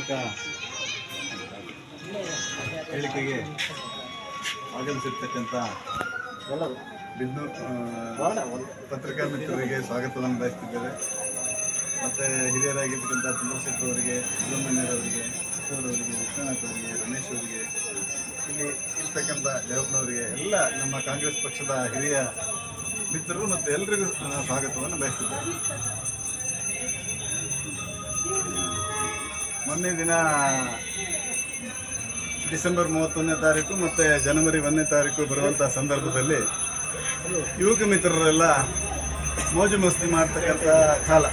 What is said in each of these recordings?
ಸಾರ್ವಜನಿಕ ಹೇಳಿಕೆಗೆ ಆಗಮಿಸಿರ್ತಕ್ಕಂಥ ಪತ್ರಿಕಾ ಮಿತ್ರರಿಗೆ ಸ್ವಾಗತವನ್ನು ಬಯಸ್ತಿದ್ದೇವೆ. ಮತ್ತು ಹಿರಿಯರಾಗಿರ್ತಕ್ಕಂಥ ಚಂದ್ರಶೇಖರ್ ಅವರಿಗೆ, ಸುಬ್ರಹ್ಮಣ್ಯರವರಿಗೆ, ಕಿಶೋರ್ ಅವರಿಗೆ, ವಿಶ್ವನಾಥ್ ಅವರಿಗೆ, ರಮೇಶ್ ಅವರಿಗೆ, ಇಲ್ಲಿ ಇರ್ತಕ್ಕಂಥ ದೇವಪ್ಪನವರಿಗೆ, ಎಲ್ಲ ನಮ್ಮ ಕಾಂಗ್ರೆಸ್ ಪಕ್ಷದ ಹಿರಿಯ ಮಿತ್ರರು ಮತ್ತು ಎಲ್ಲರಿಗೂ ಸ್ವಾಗತವನ್ನು ಬಯಸ್ತಿದ್ದೇವೆ. ಮೊನ್ನೆ ದಿನ ಡಿಸೆಂಬರ್ 31ನೇ ತಾರೀಕು ಮತ್ತು ಜನವರಿ 1ನೇ ತಾರೀಕು ಬರುವಂಥ ಸಂದರ್ಭದಲ್ಲಿ ಯುವಕ ಮಿತ್ರರೆಲ್ಲ ಮೋಜು ಮಸ್ತಿ ಮಾಡ್ತಕ್ಕಂಥ ಕಾಲ.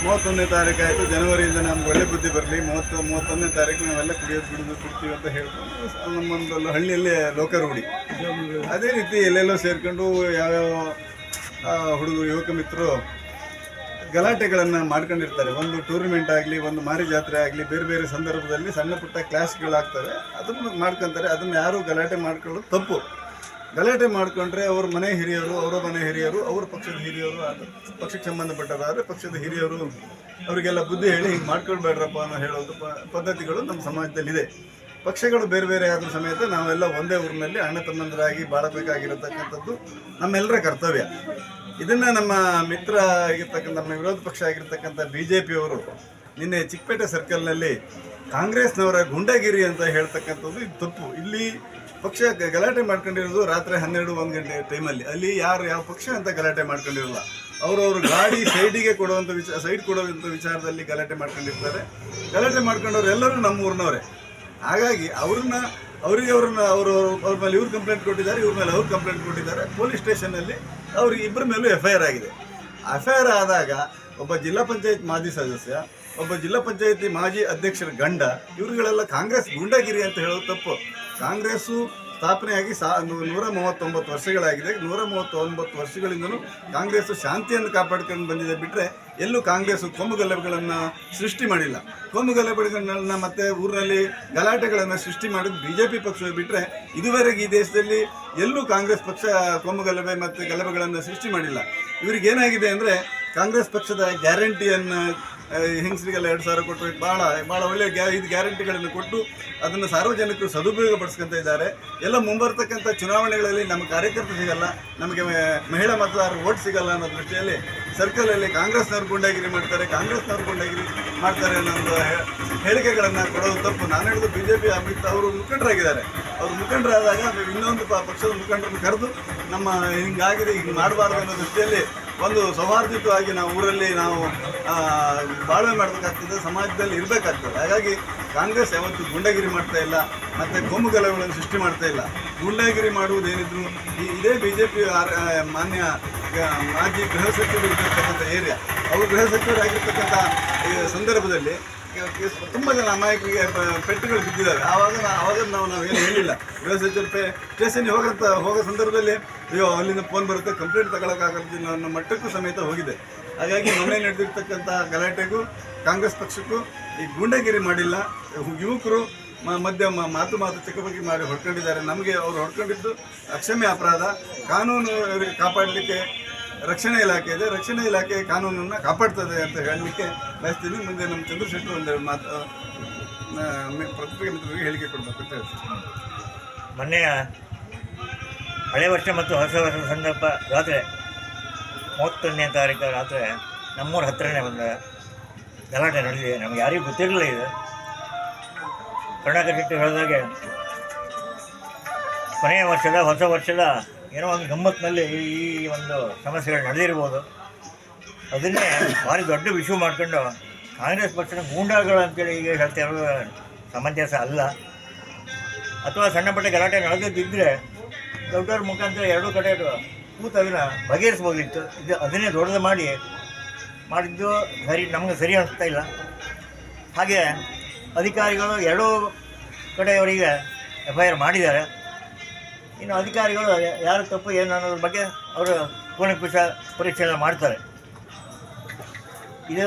31ನೇ ತಾರೀಕು ಆಯಿತು, ಜನವರಿಯಿಂದ ನಮ್ಗೆ ಒಳ್ಳೆ ಬುದ್ಧಿ ಬರಲಿ, 31ನೇ ತಾರೀಕು ನಾವೆಲ್ಲ ಕುಡಿಯೋದು ಕೊಡ್ತೀವಿ ಅಂತ ಹೇಳ್ಕೊಂಡು ನಮ್ಮೊಂದು ಹಳ್ಳಿಯಲ್ಲೇ ಲೋಕರೂಢಿ. ಅದೇ ರೀತಿ ಎಲ್ಲೆಲ್ಲೋ ಸೇರಿಕೊಂಡು ಯಾವ್ಯಾವ ಹುಡುಗರು ಯುವಕ ಮಿತ್ರರು ಗಲಾಟೆಗಳನ್ನು ಮಾಡ್ಕೊಂಡಿರ್ತಾರೆ. ಒಂದು ಟೂರ್ನಮೆಂಟ್ ಆಗಲಿ, ಒಂದು ಮಾರಿ ಜಾತ್ರೆ ಆಗಲಿ, ಬೇರೆ ಬೇರೆ ಸಂದರ್ಭದಲ್ಲಿ ಸಣ್ಣ ಪುಟ್ಟ ಕ್ಲಾಸ್ಗಳಾಗ್ತವೆ, ಅದನ್ನು ಮಾಡ್ಕೊತಾರೆ. ಅದನ್ನು ಯಾರೂ ಗಲಾಟೆ ಮಾಡ್ಕೊಳ್ಳೋದು ತಪ್ಪು. ಗಲಾಟೆ ಮಾಡಿಕೊಂಡ್ರೆ ಅವ್ರ ಮನೆ ಹಿರಿಯರು, ಅವರ ಮನೆ ಹಿರಿಯರು, ಅವ್ರ ಪಕ್ಷದ ಹಿರಿಯರು, ಪಕ್ಷಕ್ಕೆ ಸಂಬಂಧಪಟ್ಟವರಾದರೆ ಪಕ್ಷದ ಹಿರಿಯರು ಅವರಿಗೆಲ್ಲ ಬುದ್ಧಿ ಹೇಳಿ ಹಿಂಗೆ ಮಾಡ್ಕೊಳ್ಬೇಡ್ರಪ್ಪ ಅನ್ನೋ ಹೇಳೋದು ಪದ್ಧತಿಗಳು ನಮ್ಮ ಸಮಾಜದಲ್ಲಿದೆ. ಪಕ್ಷಗಳು ಬೇರೆ ಬೇರೆ ಆದ ಸಮೇತ ನಾವೆಲ್ಲ ಒಂದೇ ಊರಿನಲ್ಲಿ ಅಣ್ಣ ತಮ್ಮಂದರಾಗಿ ಬಾಳಬೇಕಾಗಿರತಕ್ಕಂಥದ್ದು ನಮ್ಮೆಲ್ಲರ ಕರ್ತವ್ಯ. ಇದನ್ನು ನಮ್ಮ ಮಿತ್ರ ಆಗಿರ್ತಕ್ಕಂಥ, ನಮ್ಮ ವಿರೋಧ ಪಕ್ಷ ಆಗಿರ್ತಕ್ಕಂಥ BJP ಅವರು ನಿನ್ನೆ ಚಿಕ್ಕಪೇಟೆ ಸರ್ಕಲ್ನಲ್ಲಿ ಕಾಂಗ್ರೆಸ್ನವರ ಗುಂಡಾಗಿರಿ ಅಂತ ಹೇಳ್ತಕ್ಕಂಥದ್ದು ಇದು ತಪ್ಪು. ಇಲ್ಲಿ ಪಕ್ಷ ಗಲಾಟೆ ಮಾಡ್ಕೊಂಡಿರೋದು ರಾತ್ರಿ 12-1 ಗಂಟೆ ಟೈಮಲ್ಲಿ. ಅಲ್ಲಿ ಯಾವ ಪಕ್ಷ ಅಂತ ಗಲಾಟೆ ಮಾಡ್ಕೊಂಡಿರಲ್ಲ. ಅವರವರು ಗಾಡಿ ಸೈಡ್ ಕೊಡುವಂಥ ವಿಚಾರದಲ್ಲಿ ಗಲಾಟೆ ಮಾಡ್ಕೊಂಡಿರ್ತಾರೆ. ಗಲಾಟೆ ಮಾಡ್ಕೊಂಡವ್ರು ಎಲ್ಲರೂ ನಮ್ಮ ಊರಿನವರೇ. ಹಾಗಾಗಿ ಅವ್ರ ಮೇಲೆ ಇವ್ರು ಕಂಪ್ಲೇಂಟ್ ಕೊಟ್ಟಿದ್ದಾರೆ, ಇವ್ರ ಮೇಲೆ ಅವ್ರು ಕಂಪ್ಲೇಂಟ್ ಕೊಟ್ಟಿದ್ದಾರೆ. ಪೊಲೀಸ್ ಸ್ಟೇಷನ್ನಲ್ಲಿ ಅವ್ರಿಗೆ ಇಬ್ಬರ ಮೇಲೂ FIR ಆಗಿದೆ. FIR ಆದಾಗ ಒಬ್ಬ ಜಿಲ್ಲಾ ಪಂಚಾಯತ್ ಮಾಜಿ ಸದಸ್ಯ, ಒಬ್ಬ ಜಿಲ್ಲಾ ಪಂಚಾಯತಿ ಮಾಜಿ ಅಧ್ಯಕ್ಷರ ಗಂಡ, ಇವರುಗಳೆಲ್ಲ ಕಾಂಗ್ರೆಸ್ ಗುಂಡಾಗಿರಿ ಅಂತ ಹೇಳೋದು ತಪ್ಪು. ಕಾಂಗ್ರೆಸ್ಸು ಸ್ಥಾಪನೆಯಾಗಿ 139 ವರ್ಷಗಳಾಗಿದೆ. 139 ವರ್ಷಗಳಿಂದಲೂ ಕಾಂಗ್ರೆಸ್ಸು ಶಾಂತಿಯನ್ನು ಕಾಪಾಡ್ಕೊಂಡು ಬಂದಿದೆ. ಬಿಟ್ಟರೆ ಎಲ್ಲೂ ಕಾಂಗ್ರೆಸ್ಸು ಕೊಂಬುಗಲಭೆಗಳನ್ನು ಸೃಷ್ಟಿ ಮಾಡಿಲ್ಲ. ಕೊಂಬುಗಲಭೆಗಳನ್ನ ಮತ್ತು ಊರಿನಲ್ಲಿ ಗಲಾಟೆಗಳನ್ನು ಸೃಷ್ಟಿ ಮಾಡಿದ್ದು BJP ಪಕ್ಷ. ಬಿಟ್ಟರೆ ಇದುವರೆಗೆ ಈ ದೇಶದಲ್ಲಿ ಎಲ್ಲೂ ಕಾಂಗ್ರೆಸ್ ಪಕ್ಷ ಕೊಂಬುಗಲಭೆ ಮತ್ತು ಗಲಭೆಗಳನ್ನು ಸೃಷ್ಟಿ ಮಾಡಿಲ್ಲ. ಇವರಿಗೇನಾಗಿದೆ ಅಂದರೆ ಕಾಂಗ್ರೆಸ್ ಪಕ್ಷದ ಗ್ಯಾರಂಟಿಯನ್ನು ಹೆಂಗಸರಿಗೆಲ್ಲ 2,000 ಕೊಟ್ಟು ಭಾಳ ಒಳ್ಳೆಯ ಇದು ಗ್ಯಾರಂಟಿಗಳನ್ನು ಕೊಟ್ಟು ಅದನ್ನು ಸಾರ್ವಜನಿಕರು ಸದುಪಯೋಗ ಪಡಿಸ್ಕೊತಾ ಇದ್ದಾರೆ. ಎಲ್ಲ ಮುಂಬರ್ತಕ್ಕಂಥ ಚುನಾವಣೆಗಳಲ್ಲಿ ನಮ್ಮ ಕಾರ್ಯಕರ್ತರು ಸಿಗಲ್ಲ, ನಮಗೆ ಮಹಿಳಾ ಮತದಾರರು ಓಟ್ ಸಿಗಲ್ಲ ಅನ್ನೋ ದೃಷ್ಟಿಯಲ್ಲಿ ಸರ್ಕಲಲ್ಲಿ ಕಾಂಗ್ರೆಸ್ನವ್ರು ಗುಂಡಾಗಿರಿ ಮಾಡ್ತಾರೆ ಅನ್ನೋ ಹೇಳಿಕೆಗಳನ್ನು ಕೊಡೋದು ತಪ್ಪು. ನಾನು ಹೇಳಿದ್ದು BJP ಅಮಿತ್ ಅವರು ಮುಖಂಡರಾಗಿದ್ದಾರೆ. ಅವರು ಮುಖಂಡರಾದಾಗ ಇನ್ನೊಂದು ಪಕ್ಷದ ಮುಖಂಡರನ್ನು ಕರೆದು ನಮ್ಮ ಹಿಂಗಾಗಿದೆ, ಹಿಂಗೆ ಮಾಡಬಾರ್ದು ಅನ್ನೋ ದೃಷ್ಟಿಯಲ್ಲಿ ಒಂದು ಸೌಹಾರ್ದಯುತವಾಗಿ ನಾವು ಊರಲ್ಲಿ ನಾವು ಬಾಳ್ವೆ ಮಾಡಬೇಕಾಗ್ತದೆ, ಸಮಾಜದಲ್ಲಿ ಇರಬೇಕಾಗ್ತದೆ. ಹಾಗಾಗಿ ಕಾಂಗ್ರೆಸ್ ಯಾವತ್ತೂ ಗುಂಡಾಗಿರಿ ಮಾಡ್ತಾ ಇಲ್ಲ ಮತ್ತು ಕೊಂಬುಗಲಭೆಗಳನ್ನು ಸೃಷ್ಟಿ ಮಾಡ್ತಾ ಇಲ್ಲ. ಗುಂಡಾಗಿರಿ ಮಾಡುವುದೇನಿದ್ರು ಇದೇ BJP ಮಾನ್ಯ ಮಾಜಿ ಗೃಹ ಸಚಿವರು ಇರ್ತಕ್ಕಂಥ ಏರಿಯಾ, ಅವರು ಗೃಹ ಸಚಿವರಾಗಿರ್ತಕ್ಕಂಥ ಸಂದರ್ಭದಲ್ಲಿ ತುಂಬ ಜನ ಅಮಾಯಕರಿಗೆ ಪೆಟ್ಟುಗಳು ಬಿದ್ದಿದ್ದಾರೆ. ಆವಾಗ ನಾವೇನು ಹೇಳಿಲ್ಲ. ಗೃಹ ಸಚಿವರು ಸ್ಟೇಷನ್ಗೆ ಹೋಗೋ ಸಂದರ್ಭದಲ್ಲಿ ಅಯ್ಯೋ ಅಲ್ಲಿಂದ ಫೋನ್ ಬರುತ್ತೆ, ಕಂಪ್ಲೇಂಟ್ ತಗೊಳಕ್ಕಾಗೋದಿಲ್ಲ ಅನ್ನೋ ಮಟ್ಟಕ್ಕೂ ಸಮೇತ ಹೋಗಿದೆ. ಹಾಗಾಗಿ ಮೊನ್ನೆ ನಡೆದಿರ್ತಕ್ಕಂಥ ಗಲಾಟೆಗೂ ಕಾಂಗ್ರೆಸ್ ಪಕ್ಷಕ್ಕೂ ಈ ಗೂಂಡಾಗಿರಿ ಮಾಡಿಲ್ಲ. ಯುವಕರು ಮಾತು ಚಿಕ್ಕಬಗ್ಗಿ ಮಾಡಿ ಹೊಡ್ಕೊಂಡಿದ್ದಾರೆ. ನಮಗೆ ಅವರು ಹೊಡ್ಕೊಂಡಿದ್ದು ಅಕ್ಷಮ್ಯ ಅಪರಾಧ. ಕಾನೂನು ಕಾಪಾಡಲಿಕ್ಕೆ ರಕ್ಷಣಾ ಇಲಾಖೆ ಇದೆ, ರಕ್ಷಣಾ ಇಲಾಖೆ ಕಾನೂನನ್ನು ಕಾಪಾಡ್ತದೆ ಅಂತ ಹೇಳಲಿಕ್ಕೆ ಬಯಸ್ತೀನಿ. ಮುಂದೆ ನಮ್ಮ ಚಂದ್ರಶೇಖರ್ ಒಂದೆರಡು ಮಾತು ಪತ್ರಿಕೆ ಮಿತ್ರರಿಗೆ ಹೇಳಿಕೆ ಕೊಡಬೇಕು ಅಂತ ಹೇಳ್ತೀನಿ. ಮೊನ್ನೆಯ ಹಳೆ ವರ್ಷ ಮತ್ತು ಹೊಸ ವರ್ಷದ ಸಂದರ್ಭ ರಾತ್ರಿ 31ನೇ ತಾರೀಕು ರಾತ್ರಿ ನಮ್ಮೂರ ಹತ್ತಿರನೇ ಒಂದು ಗಲಾಟೆ ನಡೆದಿದೆ. ನಮ್ಗೆ ಯಾರಿಗೂ ಗೊತ್ತಿರಲಿಲ್ಲ. ಇದು ಕರುಣಾಕರ್ ಶೆಟ್ಟಿ ಹೇಳಿದಾಗೆ ಕೊನೆಯ ವರ್ಷದ ಹೊಸ ವರ್ಷದ ಏನೋ ಒಂದು ಗಮ್ಮತ್ತಿನಲ್ಲಿ ಈ ಒಂದು ಸಮಸ್ಯೆಗಳು ನಡೆದಿರ್ಬೋದು. ಅದನ್ನೇ ಭಾರಿ ದೊಡ್ಡ ವಿಷಯ ಮಾಡ್ಕೊಂಡು ಕಾಂಗ್ರೆಸ್ ಪಕ್ಷದ ಗೂಂಡಾಗಳು ಅಂತೇಳಿ ಈಗ ಹೇಳ್ತಾ ಇರೋದು ಸಮಂಜಸ ಅಲ್ಲ. ಅಥವಾ ಸಣ್ಣ ಪುಟ್ಟ ಗಲಾಟೆ ನಡೆದಿದ್ದರೆ ದೊಡ್ಡವ್ರ ಮುಖಾಂತರ ಎರಡೂ ಕಡೆ ಕೂತು ಅದನ್ನು ಬಗೆಹರಿಸ್ಬೋದಿತ್ತು. ಅದನ್ನೇ ದೊಡ್ಡದು ಮಾಡಿದ್ದು ನಮಗೆ ಸರಿ ಅನಿಸ್ತಾ ಇಲ್ಲ. ಹಾಗೆ ಅಧಿಕಾರಿಗಳು ಎರಡೂ ಕಡೆಯವರಿಗೆ FIR ಮಾಡಿದ್ದಾರೆ. ಇನ್ನು ಅಧಿಕಾರಿಗಳು ಯಾರು ತಪ್ಪು ಏನು ಅನ್ನೋದ್ರ ಬಗ್ಗೆ ಅವರು ಕೂಲಂಕುಷ ಪರೀಕ್ಷೆಯನ್ನು ಮಾಡ್ತಾರೆ. ಇದು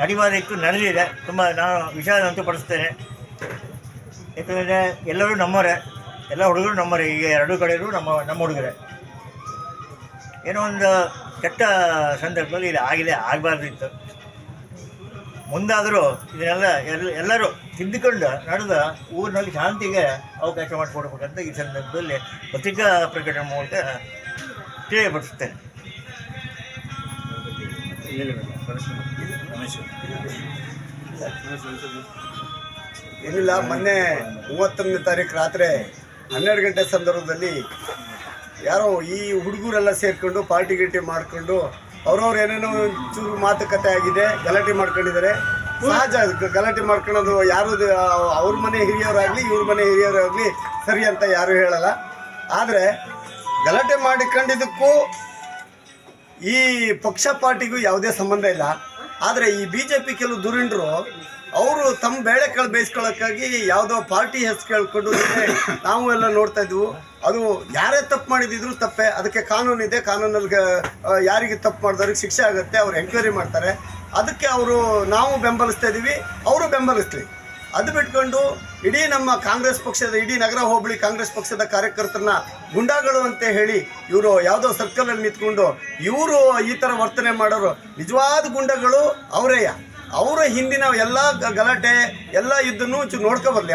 ನಡೆಯುವುದಕ್ಕೂ ನಡೆದಿದೆ. ತುಂಬ ನಾನು ವಿಷಯ ಅಂತಪಡಿಸ್ತೇನೆ. ಯಾಕಂದರೆ ಎಲ್ಲರೂ ನಮ್ಮವರೇ, ಎಲ್ಲ ಹುಡುಗರು ನಮ್ಮವರೇ. ಈಗ ಎರಡೂ ಕಡೆಯೂ ನಮ್ಮ ಹುಡುಗರೇ. ಏನೋ ಒಂದು ಕೆಟ್ಟ ಸಂದರ್ಭದಲ್ಲಿ ಇದು ಆಗಬಾರ್ದಿತ್ತು. ಮುಂದಾದರೂ ಇದನ್ನೆಲ್ಲ ಎಲ್ಲರೂ ತಿದ್ದುಕೊಂಡು ನಡೆದ ಊರಿನಲ್ಲಿ ಶಾಂತಿಗೆ ಅವಕಾಶ ಮಾಡಿಕೊಡ್ಬೇಕಂತ ಈ ಸಂದರ್ಭದಲ್ಲಿ ಪತ್ರಿಕಾ ಪ್ರಕಟಣೆ ಮೂಲಕ ತಿಳಿಯಪಡಿಸುತ್ತೇನೆ. ಏನಿಲ್ಲ, ಮೊನ್ನೆ 31ನೇ ತಾರೀಕು ರಾತ್ರಿ 12 ಗಂಟೆ ಸಂದರ್ಭದಲ್ಲಿ ಯಾರೋ ಈ ಹುಡುಗರೆಲ್ಲ ಸೇರಿಕೊಂಡು ಪಾರ್ಟಿ ಗಿಟಿ ಮಾಡಿಕೊಂಡು ಅವ್ರವ್ರು ಏನೇನೋ ಚೂರು ಮಾತುಕತೆ ಆಗಿದೆ, ಗಲಾಟೆ ಮಾಡ್ಕೊಂಡಿದ್ದಾರೆ. ಸಹಜ ಗಲಾಟೆ ಮಾಡ್ಕೊಳ್ಳೋದು, ಯಾರು ಅವ್ರ ಮನೆ ಹಿರಿಯವರಾಗಲಿ ಇವ್ರ ಮನೆ ಹಿರಿಯವರಾಗಲಿ ಸರಿ ಅಂತ ಯಾರು ಹೇಳಲ್ಲ. ಆದರೆ ಗಲಾಟೆ ಮಾಡಿಕೊಂಡಿದ್ದಕ್ಕೂ ಈ ಪಕ್ಷ ಪಾರ್ಟಿಗೂ ಯಾವುದೇ ಸಂಬಂಧ ಇಲ್ಲ. ಆದರೆ ಈ BJP ಕೆಲವು ದುರಿಂಡರು ಅವರು ತಮ್ಮ ಬೇಳೆಕಾಳು ಬೇಯಿಸ್ಕೊಳ್ಳೋಕ್ಕಾಗಿ ಯಾವುದೋ ಪಾರ್ಟಿ ಹೆಸರು ಕೇಳ್ಕೊಂಡು ನಾವು ಎಲ್ಲ ನೋಡ್ತಾ ಇದ್ವು. ಅದು ಯಾರೇ ತಪ್ಪು ಮಾಡಿದ್ರು ತಪ್ಪೇ, ಅದಕ್ಕೆ ಕಾನೂನಿದೆ. ಕಾನೂನಲ್ಲಿ ಯಾರಿಗೆ ತಪ್ಪು ಮಾಡಿದವ್ರಿಗೆ ಶಿಕ್ಷೆ ಆಗುತ್ತೆ, ಅವ್ರು ಎಂಕ್ವೈರಿ ಮಾಡ್ತಾರೆ. ಅದಕ್ಕೆ ನಾವು ಬೆಂಬಲಿಸ್ತಾ ಇದ್ದೀವಿ, ಅವರು ಬೆಂಬಲಿಸ್ಲಿ. ಅದು ಬಿಟ್ಕೊಂಡು ಇಡೀ ನಮ್ಮ ಕಾಂಗ್ರೆಸ್ ಪಕ್ಷದ, ಇಡೀ ನಗರ ಹೋಬಳಿ ಕಾಂಗ್ರೆಸ್ ಪಕ್ಷದ ಕಾರ್ಯಕರ್ತರನ್ನ ಗುಂಡಾಗಳು ಅಂತ ಹೇಳಿ ಇವರು ಯಾವುದೋ ಸರ್ಕಲಲ್ಲಿ ನಿಂತ್ಕೊಂಡು ಇವರು ಈ ಥರ ವರ್ತನೆ ಮಾಡೋರು ನಿಜವಾದ ಗುಂಡಗಳು ಅವರೇಯ. ಅವರ ಹಿಂದಿನ ಎಲ್ಲ ಗಲಾಟೆ ಎಲ್ಲ ಇದನ್ನು ನೋಡ್ಕೊಬರ್ಲಿ.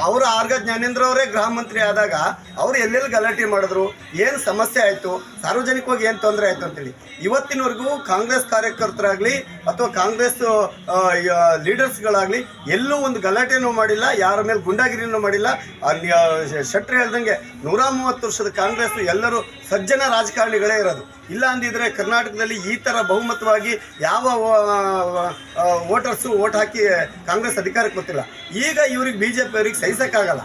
ಅವರ ಆರ್ಗ ಜ್ಞಾನೇಂದ್ರ ಅವರೇ ಗೃಹ ಮಂತ್ರಿ ಆದಾಗ ಅವರು ಎಲ್ಲೆಲ್ಲಿ ಗಲಾಟೆ ಮಾಡಿದ್ರು, ಏನು ಸಮಸ್ಯೆ ಆಯಿತು, ಸಾರ್ವಜನಿಕವಾಗಿ ಏನು ತೊಂದರೆ ಆಯಿತು ಅಂತೇಳಿ ಇವತ್ತಿನವರೆಗೂ ಕಾಂಗ್ರೆಸ್ ಕಾರ್ಯಕರ್ತರಾಗಲಿ ಅಥವಾ ಕಾಂಗ್ರೆಸ್ ಲೀಡರ್ಸ್ಗಳಾಗಲಿ ಎಲ್ಲೂ ಒಂದು ಗಲಾಟೆನೂ ಮಾಡಿಲ್ಲ, ಯಾರ ಮೇಲೆ ಗುಂಡಾಗಿರಿನೂ ಮಾಡಿಲ್ಲ. ಶೆಟ್ರ್ ಹೇಳ್ದಂಗೆ 130 ವರ್ಷದ ಕಾಂಗ್ರೆಸ್ ಎಲ್ಲರೂ ಸಜ್ಜನ ರಾಜಕಾರಣಿಗಳೇ ಇರೋದು. ಇಲ್ಲ ಅಂದಿದ್ರೆ ಕರ್ನಾಟಕದಲ್ಲಿ ಈ ಥರ ಬಹುಮತವಾಗಿ ಯಾವ ವೋಟರ್ಸು ವೋಟ್ ಹಾಕಿ ಕಾಂಗ್ರೆಸ್ ಅಧಿಕಾರಕ್ಕೆ ಗೊತ್ತಿಲ್ಲ. ಈಗ ಇವ್ರಿಗೆ BJP ಅವ್ರಿಗೆ ಸಹಿಸೋಕ್ಕಾಗಲ್ಲ.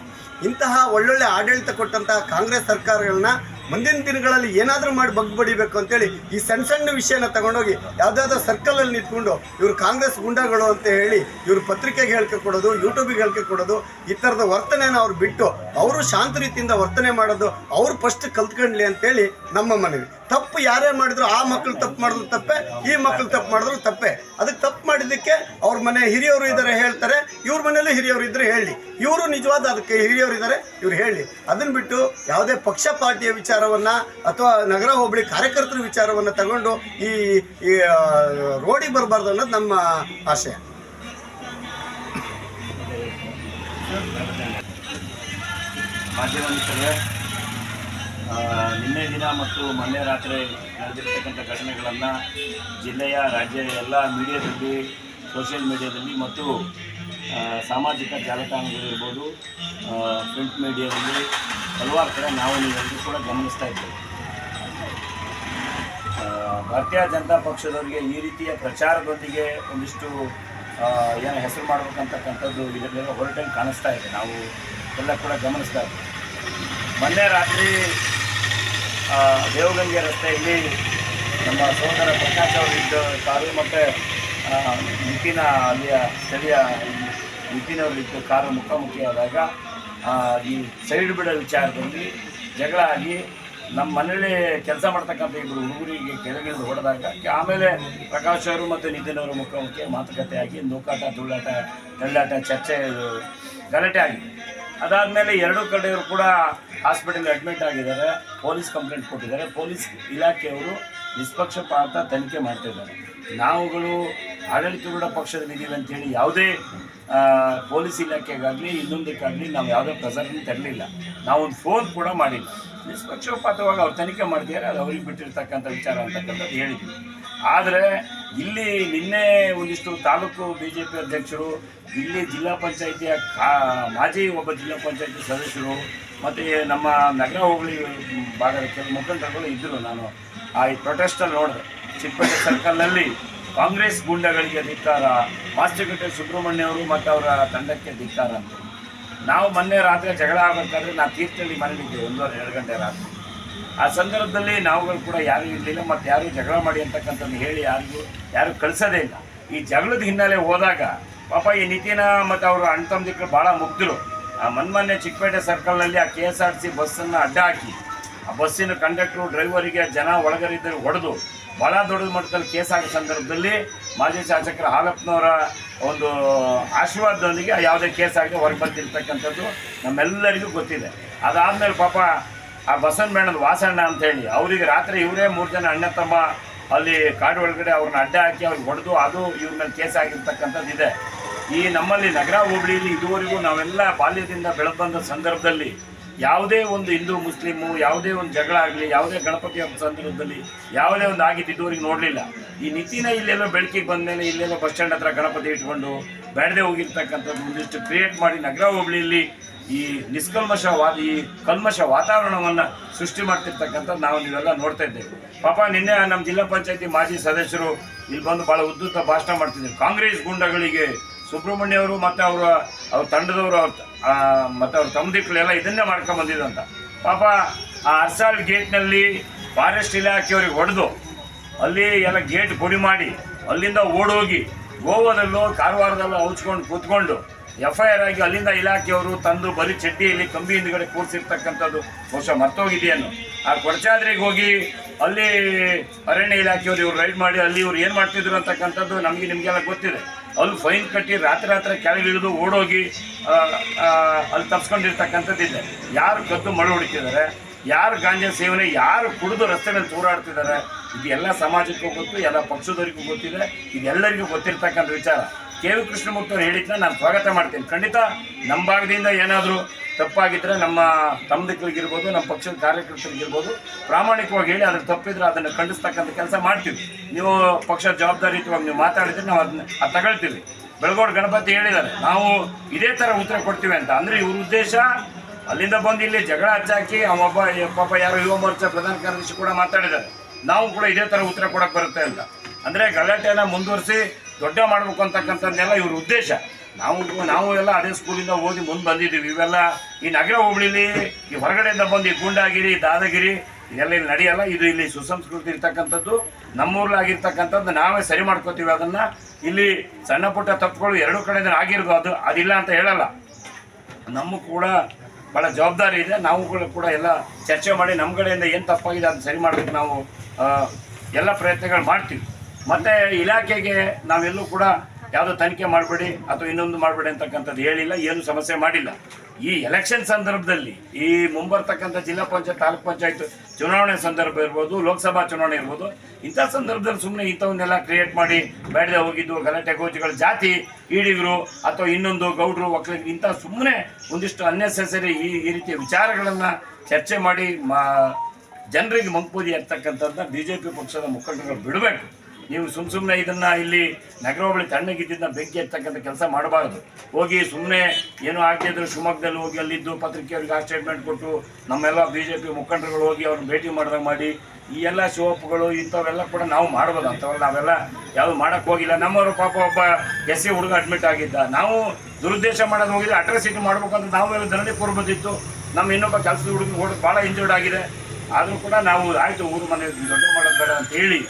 ಇಂತಹ ಒಳ್ಳೊಳ್ಳೆ ಆಡಳಿತ ಕೊಟ್ಟಂತಹ ಕಾಂಗ್ರೆಸ್ ಸರ್ಕಾರಗಳನ್ನ ಮುಂದಿನ ದಿನಗಳಲ್ಲಿ ಏನಾದರೂ ಮಾಡಿ ಬಗ್ಬಡಿಬೇಕು ಅಂತೇಳಿ ಈ ಸಣ್ಣ ಸಣ್ಣ ವಿಷಯನ ತಗೊಂಡೋಗಿ ಯಾವುದಾದ್ರೂ ಸರ್ಕಲಲ್ಲಿ ನಿಂತ್ಕೊಂಡು ಇವರು ಕಾಂಗ್ರೆಸ್ ಗುಂಡಾಗಳು ಅಂತ ಹೇಳಿ ಇವರು ಪತ್ರಿಕೆಗೆ ಹೇಳಿಕೆ ಕೊಡೋದು, ಯೂಟ್ಯೂಬಿಗೆ ಹೇಳಿಕೆ ಕೊಡೋದು, ಈ ಥರದ ವರ್ತನೆನ ಅವ್ರು ಬಿಟ್ಟು ಅವರು ಶಾಂತ ರೀತಿಯಿಂದ ವರ್ತನೆ ಮಾಡೋದು ಅವ್ರು ಫಸ್ಟ್ ಕಲ್ತ್ಕೊಂಡ್ಲಿ ಅಂತೇಳಿ ನಮ್ಮ ಮನವಿ. ತಪ್ಪು ಯಾರೇ ಮಾಡಿದ್ರು, ಆ ಮಕ್ಕಳು ತಪ್ಪು ಮಾಡಿದ್ರು ತಪ್ಪೆ, ಈ ಮಕ್ಕಳು ತಪ್ಪು ಮಾಡಿದ್ರು ತಪ್ಪೆ. ಅದಕ್ಕೆ ತಪ್ಪು ಮಾಡಿದ್ದಕ್ಕೆ ಅವ್ರ ಮನೆ ಹಿರಿಯವರು ಇದ್ದಾರೆ ಹೇಳ್ತಾರೆ, ಇವ್ರ ಮನೇಲೂ ಹಿರಿಯವರು ಇದ್ದರೆ ಹೇಳಿ, ಇವರು ನಿಜವಾದ ಅದಕ್ಕೆ ಹಿರಿಯವರು ಇದ್ದಾರೆ ಇವ್ರು ಹೇಳಿ. ಅದನ್ನು ಬಿಟ್ಟು ಯಾವುದೇ ಪಕ್ಷ ಪಾರ್ಟಿಯ ವಿಚಾರವನ್ನು ಅಥವಾ ನಗರ ಹೋಬಳಿ ಕಾರ್ಯಕರ್ತರ ವಿಚಾರವನ್ನು ತಗೊಂಡು ಈ ರೋಡಿಗೆ ಬರಬಾರ್ದು ಅನ್ನೋದು ನಮ್ಮ ಆಶಯ. ಮಾಧ್ಯಮ ಮಿತ್ರರೇ, ನಿನ್ನೆ ದಿನ ಮತ್ತು ಮೊನ್ನೆ ರಾತ್ರಿ ನಡೆದಿರ್ತಕ್ಕಂಥ ಘಟನೆಗಳನ್ನು ಜಿಲ್ಲೆಯ, ರಾಜ್ಯದ ಎಲ್ಲ ಮೀಡಿಯಾದಲ್ಲಿ, ಸೋಷಿಯಲ್ ಮೀಡಿಯಾದಲ್ಲಿ ಮತ್ತು ಸಾಮಾಜಿಕ ಜಾಲತಾಣಗಳಿರ್ಬೋದು, ಪ್ರಿಂಟ್ ಮೀಡಿಯಾದಲ್ಲಿ ಹಲವಾರು ಕಡೆ ನೀವೆಲ್ಲರೂ ಕೂಡ ಗಮನಿಸ್ತಾ ಇದ್ದೇವೆ. ಭಾರತೀಯ ಜನತಾ ಪಕ್ಷದವರಿಗೆ ಈ ರೀತಿಯ ಪ್ರಚಾರದೊಂದಿಗೆ ಒಂದಿಷ್ಟು ಏನು ಹೆಸರು ಮಾಡಬೇಕಂತಕ್ಕಂಥದ್ದು ಇದರಲ್ಲೆಲ್ಲ ಹೊರಟಂಗೆ ಕಾಣಿಸ್ತಾ ಇದೆ. ನಾವು ಎಲ್ಲ ಕೂಡ ಗಮನಿಸ್ತಾ ಇದ್ದೀವಿ. ಮೊನ್ನೆ ರಾತ್ರಿ ದೇವಗಂಗೆ ರಸ್ತೆಯಲ್ಲಿ ನಮ್ಮ ಸಹೋದರ ಪ್ರಕಾಶ್ ಅವರಿದ್ದ ಕಾರು ಮತ್ತು ನಿತಿನ, ಅಲ್ಲಿಯ ಸ್ಥಳೀಯ ನಿತಿನ್ ಅವರಿದ್ದ ಕಾರು ಮುಖಾಮುಖಿಯಾದಾಗ ಈ ಸೈಡ್ ಬಿಡೋ ವಿಚಾರದಲ್ಲಿ ಜಗಳ ಆಗಿ ನಮ್ಮ ಮನೇಲಿ ಕೆಲಸ ಮಾಡ್ತಕ್ಕಂಥ ಇಬ್ಬರು ಹುಡುಗರಿಗೆ ಕೆಳಗಿಳಿದು ಹೊಡೆದಾಗ ಆಮೇಲೆ ಪ್ರಕಾಶ್ ಅವರು ಮತ್ತು ನಿತಿನ್ ಅವರ ಮುಖಾಮುಖಿ ಮಾತುಕತೆ ಆಗಿ ನೂಕಾಟ, ತಳ್ಳಾಟ, ಚರ್ಚೆ, ಗಲಾಟೆ ಆಗಿದೆ. ಅದಾದಮೇಲೆ ಎರಡೂ ಕಡೆಯವರು ಕೂಡ ಹಾಸ್ಪಿಟಲ್ ಅಡ್ಮಿಟ್ ಆಗಿದ್ದಾರೆ, ಪೊಲೀಸ್ ಕಂಪ್ಲೇಂಟ್ ಕೊಟ್ಟಿದ್ದಾರೆ. ಪೊಲೀಸ್ ಇಲಾಖೆಯವರು ನಿಷ್ಪಕ್ಷಪಾತ ತನಿಖೆ ಮಾಡ್ತಿದ್ದಾರೆ. ನಾವುಗಳು ಆಡಳಿತಾರೂಢ ಪಕ್ಷದಲ್ಲಿದ್ದೀವಿ ಅಂತೇಳಿ ಯಾವುದೇ ಪೊಲೀಸ್ ಇಲಾಖೆಗಾಗಲಿ ಇನ್ನೊಂದಕ್ಕಾಗಲಿ ನಾವು ಯಾವುದೇ ಪ್ರೆಸರ್ನ ತರಲಿಲ್ಲ. ನಾವೊಂದು ಫೋನ್ ಕೂಡ ಮಾಡಿಲ್ಲ. ನಿಷ್ಪಕ್ಷಪಾತವಾಗಿ ಅವ್ರು ತನಿಖೆ ಮಾಡ್ತಿದ್ದಾರೆ, ಅದು ಅವ್ರಿಗೆ ಬಿಟ್ಟಿರ್ತಕ್ಕಂಥ ವಿಚಾರ ಅಂತಕ್ಕಂಥದ್ದು ಹೇಳಿದ್ವಿ. ಆದರೆ ಇಲ್ಲಿ ನಿನ್ನೆ ಒಂದಿಷ್ಟು ತಾಲೂಕು BJP ಅಧ್ಯಕ್ಷರು, ಇಲ್ಲಿ ಜಿಲ್ಲಾ ಪಂಚಾಯಿತಿಯ ಮಾಜಿ ಒಬ್ಬ ಜಿಲ್ಲಾ ಪಂಚಾಯಿತಿ ಸದಸ್ಯರು ಮತ್ತು ನಮ್ಮ ನಗರ ಹೋಬಳಿ ಭಾಗದ ಕೆಲವು ಮುಖಂಡರುಗಳು ಇದ್ದರು. ನಾನು ಈ ಪ್ರೊಟೆಸ್ಟಲ್ಲಿ ನೋಡಿದೆ. ಚಿಕ್ಕಪೇಟೆ ಸರ್ಕಲ್ನಲ್ಲಿ ಕಾಂಗ್ರೆಸ್ ಗುಂಡಗಳಿಗೆ ಧಿಕ್ಕಾರ, ಮಾಸ್ಟರ್ಕಟ್ಟೆ ಸುಬ್ರಹ್ಮಣ್ಯ ಅವರು ಮತ್ತು ಅವರ ತಂಡಕ್ಕೆ ಧಿಕ್ಕಾರ ಅಂತ. ನಾವು ಮೊನ್ನೆ ರಾತ್ರಿ ಜಗಳ ಆಗಬೇಕಾದ್ರೆ ನಾನು ತೀರ್ಥಹಳ್ಳಿ ಮನೇಲಿದ್ದೆ 1-2 ಗಂಟೆ ರಾತ್ರಿ. ಆ ಸಂದರ್ಭದಲ್ಲಿ ನಾವುಗಳು ಕೂಡ ಯಾರೂ ಇರಲಿಲ್ಲ ಮತ್ತು ಯಾರು ಜಗಳ ಮಾಡಿ ಅಂತಕ್ಕಂಥದ್ದು ಹೇಳಿ ಯಾರು ಕಳಿಸೋದೇ ಇಲ್ಲ. ಈ ಜಗಳದ ಹಿನ್ನೆಲೆ ಹೋದಾಗ ಪಾಪ ಈ ನಿತಿನ ಮತ್ತು ಅವರು ಅಣ್ಣ ತಮ್ಮದಿಕ್ಕರು ಭಾಳ ಮುಗ್ಧರು. ಮೊನ್ನೆ ಚಿಕ್ಕಪೇಟೆ ಸರ್ಕಲ್ನಲ್ಲಿ ಆ KSRTC ಬಸ್ಸನ್ನು ಅಡ್ಡ ಹಾಕಿ ಆ ಬಸ್ಸಿನ ಕಂಡಕ್ಟ್ರು, ಡ್ರೈವರಿಗೆ, ಜನ ಒಳಗರಿದ್ದರು ಹೊಡೆದು ಭಾಳ ದೊಡ್ಡ ಮಟ್ಟದಲ್ಲಿ ಕೇಸ್ ಆಗೋ ಸಂದರ್ಭದಲ್ಲಿ ಮಾಜಿ ಶಾಸಕರ ಹಾಲಪ್ಪನವರ ಒಂದು ಆಶೀರ್ವಾದದೊಂದಿಗೆ ಯಾವುದೇ ಕೇಸ್ ಆಗಿ ಹೊರಗೆ ಬಂದಿರ್ತಕ್ಕಂಥದ್ದು ನಮ್ಮೆಲ್ಲರಿಗೂ ಗೊತ್ತಿದೆ. ಅದಾದಮೇಲೆ ಪಾಪ ಆ ಬಸವನ ಮೇಣದ ವಾಸಣ್ಣ ಅಂಥೇಳಿ ಅವರಿಗೆ ರಾತ್ರಿ ಇವರೇ 3 ಜನ ಅಣ್ಣ ತಮ್ಮ ಅಲ್ಲಿ ಕಾಡು ಒಳಗಡೆ ಅವ್ರನ್ನ ಅಡ್ಡ ಹಾಕಿ ಅವ್ರಿಗೆ ಹೊಡೆದು ಅದು ಇವ್ರ ಮೇಲೆ ಕೇಸ್ ಆಗಿರ್ತಕ್ಕಂಥದ್ದು ಇದೆ. ಈ ನಮ್ಮಲ್ಲಿ ನಗರ ಹೋಬಳಿಯಲ್ಲಿ ಇದುವರೆಗೂ ನಾವೆಲ್ಲ ಬಾಲ್ಯದಿಂದ ಬೆಳೆದು ಬಂದ ಸಂದರ್ಭದಲ್ಲಿ ಯಾವುದೇ ಒಂದು ಹಿಂದೂ ಮುಸ್ಲಿಮು ಯಾವುದೇ ಒಂದು ಜಗಳ ಆಗಲಿ, ಯಾವುದೇ ಗಣಪತಿ ಹಬ್ಬ ಸಂದರ್ಭದಲ್ಲಿ ಯಾವುದೇ ಒಂದು ಆಗಿದ್ದು ಇದುವರೆಗೆ ನೋಡಲಿಲ್ಲ. ಈ ನಿತಿನ ಇಲ್ಲೆಲ್ಲೋ ಬೆಳಕಿಗೆ ಬಂದ ಮೇಲೆ ಇಲ್ಲೆಲ್ಲೋ ಬಸ್ ಸ್ಟ್ಯಾಂಡ್ ಹತ್ರ ಗಣಪತಿ ಇಟ್ಕೊಂಡು ಬೇಡದೆ ಹೋಗಿರ್ತಕ್ಕಂಥದ್ದು ಒಂದಿಷ್ಟು ಕ್ರಿಯೇಟ್ ಮಾಡಿ ನಗರ ಹೋಬಳಿಯಲ್ಲಿ ಈ ಈ ಕಲ್ಮಶ ವಾತಾವರಣವನ್ನು ಸೃಷ್ಟಿ ಮಾಡ್ತಿರ್ತಕ್ಕಂಥದ್ದು ನಾವು ನೀವೆಲ್ಲ ನೋಡ್ತಾ ಇದ್ದೇವೆ. ಪಾಪ ನಿನ್ನೆ ನಮ್ಮ ಜಿಲ್ಲಾ ಪಂಚಾಯತಿ ಮಾಜಿ ಸದಸ್ಯರು ಇಲ್ಲಿ ಬಂದು ಭಾಳ ಉದ್ದುತ್ತ ಭಾಷಣ ಮಾಡ್ತಿದ್ರು. ಕಾಂಗ್ರೆಸ್ ಗುಂಡಗಳಿಗೆ ಸುಬ್ರಹ್ಮಣ್ಯ ಅವರು ಮತ್ತು ಅವ್ರ ತಂಡದವರು ಮತ್ತು ಅವ್ರ ತಮ್ಮದಿಕ್ಕಳೆಲ್ಲ ಇದನ್ನೇ ಮಾಡ್ಕೊಂಬಂದಿದ್ದಂತ. ಪಾಪ ಆ ಅರ್ಸಾಲ್ ಗೇಟ್ನಲ್ಲಿ ಫಾರೆಸ್ಟ್ ಇಲಾಖೆಯವ್ರಿಗೆ ಹೊಡೆದು ಅಲ್ಲಿ ಎಲ್ಲ ಗೇಟ್ ಪುಡಿ ಮಾಡಿ ಅಲ್ಲಿಂದ ಓಡೋಗಿ ಗೋವಾದಲ್ಲೋ ಕಾರವಾರದಲ್ಲೋ ಹೌಚ್ಕೊಂಡು ಕೂತ್ಕೊಂಡು FIR ಆಗಿ ಅಲ್ಲಿಂದ ಇಲಾಖೆಯವರು ತಂದು ಬರೀ ಚಡ್ಡಿಯಲ್ಲಿ ಕಂಬಿ ಹಿಂದ್ಗಡೆ ಕೂರಿಸಿರ್ತಕ್ಕಂಥದ್ದು ಬಹುಶಃ ಮರ್ತೋಗಿದೆಯನ್ನು. ಆ ಕೊಡಚಾದ್ರಿಗೆ ಹೋಗಿ ಅಲ್ಲಿ ಅರಣ್ಯ ಇಲಾಖೆಯವರು ಇವ್ರು ರೈಡ್ ಮಾಡಿ ಅಲ್ಲಿ ಇವ್ರು ಏನು ಮಾಡ್ತಿದ್ರು ಅಂತಕ್ಕಂಥದ್ದು ನಿಮಗೆಲ್ಲ ಗೊತ್ತಿದೆ. ಅಲ್ಲಿ ಫೈನ್ ಕಟ್ಟಿ ರಾತ್ರಿ ಕೆಳಗೆ ಇಳಿದು ಓಡೋಗಿ ಅಲ್ಲಿ ತಪ್ಸ್ಕೊಂಡಿರ್ತಕ್ಕಂಥದ್ದಿದೆ. ಯಾರು ಕದ್ದು ಮಳೆ ಹೊಡಿತಿದ್ದಾರೆ, ಯಾರು ಗಾಂಜಾ ಸೇವನೆ, ಯಾರು ಕುಡಿದು ರಸ್ತೆ ಮೇಲೆ ತೂರಾಡ್ತಿದ್ದಾರೆ, ಇದೆಲ್ಲ ಸಮಾಜಕ್ಕೂ ಗೊತ್ತು, ಎಲ್ಲ ಪಕ್ಷದವರಿಗೂ ಗೊತ್ತಿದೆ, ಇದೆಲ್ಲರಿಗೂ ಗೊತ್ತಿರ್ತಕ್ಕಂಥ ವಿಚಾರ. KV ಕೃಷ್ಣಮೂರ್ತಿ ಅವರು ಹೇಳಿದ್ದನ್ನ ನಾನು ಸ್ವಾಗತ ಮಾಡ್ತೀನಿ. ಖಂಡಿತ ನಮ್ಮ ಭಾಗದಿಂದ ಏನಾದರೂ ತಪ್ಪಾಗಿದ್ದರೆ ನಮ್ಮ ತಮ್ಮದಿಕ್ಕಳಿಗಿರ್ಬೋದು, ನಮ್ಮ ಪಕ್ಷದ ಕಾರ್ಯಕರ್ತರಿಗಿರ್ಬೋದು ಪ್ರಾಮಾಣಿಕವಾಗಿ ಹೇಳಿ ಅದ್ರ ತಪ್ಪಿದ್ರೆ ಅದನ್ನು ಖಂಡಿಸ್ತಕ್ಕಂಥ ಕೆಲಸ ಮಾಡ್ತೀವಿ. ನೀವು ಪಕ್ಷದ ಜವಾಬ್ದಾರಿಯುತವಾಗಿ ನೀವು ಮಾತಾಡಿದ್ರೆ ನಾವು ಅದನ್ನ ತಗೊಳ್ತೀವಿ. ಬೆಳಗೋಡು ಗಣಪತಿ ಹೇಳಿದ್ದಾರೆ ನಾವು ಇದೇ ಥರ ಉತ್ತರ ಕೊಡ್ತೀವಿ ಅಂತ. ಅಂದರೆ ಇವ್ರ ಉದ್ದೇಶ ಅಲ್ಲಿಂದ ಬಂದು ಇಲ್ಲಿ ಜಗಳ ಹಚ್ಚಾಕಿ ಅವೊಬ್ಬ ಪಾಪ ಯಾರೋ ಯುವ ಮೋರ್ಚಾ ಪ್ರಧಾನ ಕಾರ್ಯದರ್ಶಿ ಕೂಡ ಮಾತಾಡಿದ್ದಾರೆ, ನಾವು ಕೂಡ ಇದೇ ಥರ ಉತ್ತರ ಕೊಡೋಕ್ಕೆ ಬರುತ್ತೆ ಅಂತ. ಅಂದರೆ ಗಲಾಟೆಯನ್ನು ಮುಂದುವರಿಸಿ ದೊಡ್ಡ ಮಾಡಬೇಕು ಅಂತಕ್ಕಂಥದ್ದನ್ನೆಲ್ಲ ಇವ್ರ ಉದ್ದೇಶ. ನಾವು ಎಲ್ಲ ಅದೇ ಸ್ಕೂಲಿಂದ ಓದಿ ಮುಂದೆ ಬಂದಿದ್ದೀವಿ. ಇವೆಲ್ಲ ಈ ನಗರ ಹೋಬಳಿಲಿ ಈ ಹೊರಗಡೆಯಿಂದ ಬಂದು ಈ ಗೂಂಡಾಗಿರಿ, ದಾದಾಗಿರಿ ಇದೆಲ್ಲ ಇಲ್ಲಿ ನಡೆಯಲ್ಲ. ಇದು ಇಲ್ಲಿ ಸುಸಂಸ್ಕೃತಿ ಇರ್ತಕ್ಕಂಥದ್ದು, ನಮ್ಮೂರಲ್ಲಾಗಿರ್ತಕ್ಕಂಥದ್ದು ನಾವೇ ಸರಿ ಮಾಡ್ಕೋತೀವಿ. ಅದನ್ನು ಇಲ್ಲಿ ಸಣ್ಣ ಪುಟ್ಟ ತಪ್ಪುಗಳು ಎರಡೂ ಕಡೆಯಿಂದ ಆಗಿರ್ಬೋದು, ಅದಿಲ್ಲ ಅಂತ ಹೇಳಲ್ಲ. ನಮ್ಮ ಕೂಡ ಭಾಳ ಜವಾಬ್ದಾರಿ ಇದೆ. ನಾವು ಕೂಡ ಎಲ್ಲ ಚರ್ಚೆ ಮಾಡಿ ನಮ್ಮ ಕಡೆಯಿಂದ ಏನು ತಪ್ಪಾಗಿದೆ ಅದನ್ನು ಸರಿ ಮಾಡೋದಕ್ಕೆ ನಾವು ಎಲ್ಲ ಪ್ರಯತ್ನಗಳು ಮಾಡ್ತೀವಿ. ಮತ್ತು ಇಲಾಖೆಗೆ ನಾವೆಲ್ಲೂ ಕೂಡ ಯಾವುದೋ ತನಿಖೆ ಮಾಡಬೇಡಿ ಅಥವಾ ಇನ್ನೊಂದು ಮಾಡಬೇಡಿ ಅಂತಕ್ಕಂಥದ್ದು ಹೇಳಿಲ್ಲ, ಏನು ಸಮಸ್ಯೆ ಮಾಡಿಲ್ಲ. ಈ ಎಲೆಕ್ಷನ್ ಸಂದರ್ಭದಲ್ಲಿ ಈ ಮುಂಬರ್ತಕ್ಕಂಥ ಜಿಲ್ಲಾ ಪಂಚಾಯತ್, ತಾಲೂಕು ಪಂಚಾಯತ್ ಚುನಾವಣೆ ಸಂದರ್ಭ ಇರ್ಬೋದು, ಲೋಕಸಭಾ ಚುನಾವಣೆ ಇರ್ಬೋದು, ಇಂಥ ಸಂದರ್ಭದಲ್ಲಿ ಸುಮ್ಮನೆ ಇಂಥವನ್ನೆಲ್ಲ ಕ್ರಿಯೇಟ್ ಮಾಡಿ ಬೇಡದೆ ಹೋಗಿದ್ದು ಗಲಾಟೆ ಗೋಜಿಗಳು, ಜಾತಿ ಈಡಿಗರು ಅಥವಾ ಇನ್ನೊಂದು ಗೌಡ್ರು, ಒಕ್ಕಲಿಗರು, ಇಂಥ ಸುಮ್ಮನೆ ಒಂದಿಷ್ಟು ಅನ್ನೆಸೆಸರಿ ಈ ರೀತಿಯ ವಿಚಾರಗಳನ್ನು ಚರ್ಚೆ ಮಾಡಿ ಜನರಿಗೆ ಮಂಕುಬೂದಿ ಆಗ್ತಕ್ಕಂಥದ್ದನ್ನ BJP ಪಕ್ಷದ ಮುಖಂಡರುಗಳು ಬಿಡಬೇಕು. ನೀವು ಸುಮ್ಮನೆ ಇದನ್ನು ಇಲ್ಲಿ ನಗರ ಹೋಬಳಿ ತಣ್ಣಗಿದ್ದನ್ನ ಬೆಂಕಿ ಎತ್ತಕ್ಕಂಥ ಕೆಲಸ ಮಾಡಬಾರ್ದು. ಹೋಗಿ ಸುಮ್ಮನೆ ಏನೋ ಆಗ್ತಿದ್ರು ಶಿವಮೊಗ್ಗದಲ್ಲಿ ಹೋಗಿ ಅಲ್ಲಿದ್ದು ಪತ್ರಿಕೆಯವ್ರಿಗೆ ಆ ಸ್ಟೇಟ್ಮೆಂಟ್ ಕೊಟ್ಟು ನಮ್ಮೆಲ್ಲ BJP ಮುಖಂಡರುಗಳು ಹೋಗಿ ಅವ್ರನ್ನ ಭೇಟಿ ಮಾಡಿದಾಗ ಮಾಡಿ ಈ ಎಲ್ಲ ಶೋಪ್ಗಳು ಇಂಥವೆಲ್ಲ ಕೂಡ ನಾವು ಮಾಡ್ಬೋದು. ಅಂಥವೆಲ್ಲ ನಾವೆಲ್ಲ ಯಾವುದು ಮಾಡೋಕ್ಕೆ ಹೋಗಿಲ್ಲ. ನಮ್ಮವರು ಪಾಪ ಒಬ್ಬ SC ಹುಡುಗ ಅಡ್ಮಿಟ್ ಆಗಿದ್ದ, ನಾವು ದುರುದ್ದೇಶ ಮಾಡೋದು ಹೋಗಿದ್ರೆ ಅಟ್ರಾಸಿಟಿ ಮಾಡ್ಬೇಕಂತ ನಾವೆಲ್ಲ ದಂಧೆ ಕೊಡ್ಬೋದಿತ್ತು. ನಮ್ಮ ಇನ್ನೊಬ್ಬ ಕೆಲಸದ ಹುಡುಗ ಹೊಡೆದು ಭಾಳ ಇಂಜರ್ಡ್ ಆಗಿದೆ. ಆದರೂ ಕೂಡ ನಾವು ಆಯಿತು ಊರು ಮನೆ ದೊಡ್ಡ ಮಾಡೋದು ಬೇಡ ಅಂತ ಹೇಳಿ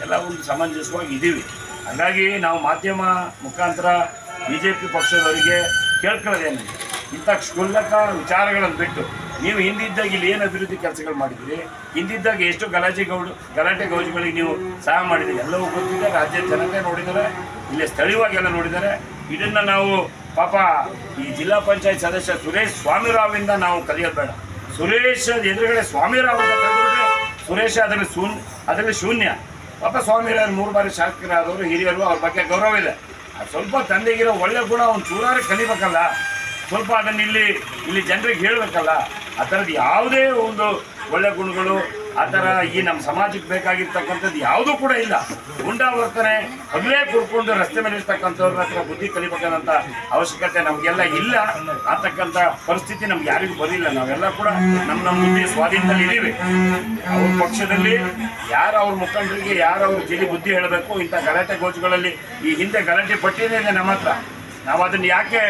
ಎಲ್ಲ ಒಂದು ಸಮಂಜಸವಾಗಿ ಇದ್ದೀವಿ. ಹಾಗಾಗಿ ನಾವು ಮಾಧ್ಯಮ ಮುಖಾಂತರ BJP ಪಕ್ಷದವರಿಗೆ ಕೇಳ್ಕೊಳ್ಳೋದೇನಿದೆ, ಇಂಥ ಕ್ಷುಲ್ಲಕ ವಿಚಾರಗಳನ್ನು ಬಿಟ್ಟು ನೀವು ಹಿಂದಿದ್ದಾಗ ಇಲ್ಲಿ ಏನು ಅಭಿವೃದ್ಧಿ ಕೆಲಸಗಳು ಮಾಡಿದ್ದೀರಿ, ಹಿಂದಿದ್ದಾಗ ಎಷ್ಟು ಗಲಾಟೆ ಗೌಜಿಗಳಿಗೆ ನೀವು ಸಹಾಯ ಮಾಡಿದ್ದೀರಿ ಎಲ್ಲವೂ ಗೊತ್ತಿದೆ. ರಾಜ್ಯದ ಜನತೆ ನೋಡಿದ್ದಾರೆ, ಇಲ್ಲಿ ಸ್ಥಳೀಯವಾಗಿ ಎಲ್ಲ ನೋಡಿದ್ದಾರೆ. ಇದನ್ನು ನಾವು ಪಾಪ ಈ ಜಿಲ್ಲಾ ಪಂಚಾಯತ್ ಸದಸ್ಯ ಸುರೇಶ್ ಸ್ವಾಮಿರಾವಿಂದ ನಾವು ಕಲಿಯೋದು ಬೇಡ. ಸುರೇಶ್ ಎದುರುಗಡೆ ಸ್ವಾಮಿರಾವ್ ಅಂತ ಕರೆದುಬಿಟ್ರೆ ಸುರೇಶ್ ಅದರಲ್ಲಿ ಶೂನ್ಯ. ಪಾಪ ಸ್ವಾಮಿರಾವ್ 3 ಬಾರಿ ಶಾಸಕರಾದವರು, ಹಿರಿಯರು, ಅವ್ರ ಬಗ್ಗೆ ಗೌರವ ಇದೆ. ಸ್ವಲ್ಪ ತಂದೆಗಿರೋ ಒಳ್ಳೆ ಗುಣ ಒಂದು ಚೂರಾರು ಕಲಿಬೇಕಲ್ಲ, ಸ್ವಲ್ಪ ಅದನ್ನು ಇಲ್ಲಿ ಜನರಿಗೆ ಹೇಳಬೇಕಲ್ಲ. ಆ ಥರದ್ದು ಯಾವುದೇ ಒಂದು ಒಳ್ಳೆ ಗುಣಗಳು ಆ ಥರ ಈ ನಮ್ಮ ಸಮಾಜಕ್ಕೆ ಬೇಕಾಗಿರ್ತಕ್ಕಂಥದ್ದು ಯಾವುದೂ ಕೂಡ ಇಲ್ಲ. ಗುಂಡಾವರ್ತನೆ ಹಗಲೇ ಕೂರ್ಕೊಂಡು ರಸ್ತೆ ಮೇಲೆ ಇರ್ತಕ್ಕಂಥವ್ರ ಹತ್ರ ಬುದ್ಧಿ ಕಲಿಬೇಕಂತ ಅವಶ್ಯಕತೆ ನಮಗೆಲ್ಲ ಇಲ್ಲ. ಅಂತಕ್ಕಂಥ ಪರಿಸ್ಥಿತಿ ನಮ್ಗೆ ಯಾರಿಗೂ ಬರಲಿಲ್ಲ. ನಾವೆಲ್ಲ ಕೂಡ ನಮ್ಮ ಬುದ್ಧಿ ಸ್ವಾಧೀನದಲ್ಲಿ ಇದ್ದೀವಿ. ಅವ್ರ ಪಕ್ಷದಲ್ಲಿ ಯಾರು ಅವ್ರ ಮುಖಂಡರಿಗೆ ಯಾರು ಅವ್ರ ಜಿಲ್ಲೆ ಬುದ್ಧಿ ಹೇಳಬೇಕು. ಇಂಥ ಗಲಾಟೆ ಗೋಜುಗಳಲ್ಲಿ ಈ ಹಿಂದೆ ಗಲಾಟೆ ಪಟ್ಟಿನೇ ಇದೆ ನಮ್ಮ ಹತ್ರ. ನಾವು ಅದನ್ನು ಯಾಕೆ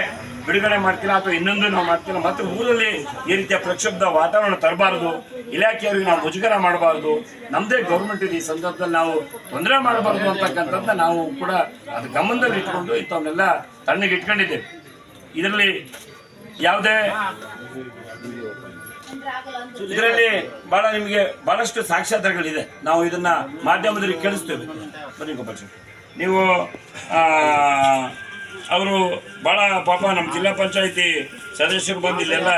ಬಿಡುಗಡೆ ಮಾಡ್ತಿಲ್ಲ ಅಥವಾ ಇನ್ನೊಂದು ನಾವು ಮಾಡ್ತಿಲ್ಲ. ಮತ್ತು ಊರಲ್ಲಿ ಈ ರೀತಿಯ ಪ್ರಕ್ಷುಬ್ಧ ವಾತಾವರಣ ತರಬಾರ್ದು, ಇಲಾಖೆಯವರಿಗೆ ನಾವು ಮುಜುಗರ ಮಾಡಬಾರ್ದು, ನಮ್ಮದೇ ಗೌರ್ಮೆಂಟ್ ಇದೆ ಈ ಸಂದರ್ಭದಲ್ಲಿ ನಾವು ತೊಂದರೆ ಮಾಡಬಾರ್ದು ಅಂತಕ್ಕಂಥದ್ದು ನಾವು ಕೂಡ ಅದು ಗಮನದಲ್ಲಿ ಇಟ್ಕೊಂಡು ಇಂಥವನ್ನೆಲ್ಲ ತಣ್ಣಗೆ ಇಟ್ಕೊಂಡಿದ್ದೇವೆ. ಇದರಲ್ಲಿ ಯಾವುದೇ ಇದರಲ್ಲಿ ನಿಮಗೆ ಭಾಳಷ್ಟು ಸಾಕ್ಷ್ಯಾಧಾರಗಳಿದೆ. ನಾವು ಇದನ್ನು ಮಾಧ್ಯಮದಲ್ಲಿ ಕೇಳಿಸ್ತೇವೆ. ಬನ್ನಿ ಗೋಪಾಲ್, ನೀವು ಅವರು ಭಾಳ ಪಾಪ ನಮ್ಮ ಜಿಲ್ಲಾ ಪಂಚಾಯತಿ ಸದಸ್ಯರು ಬಂದು ಇಲ್ಲೆಲ್ಲ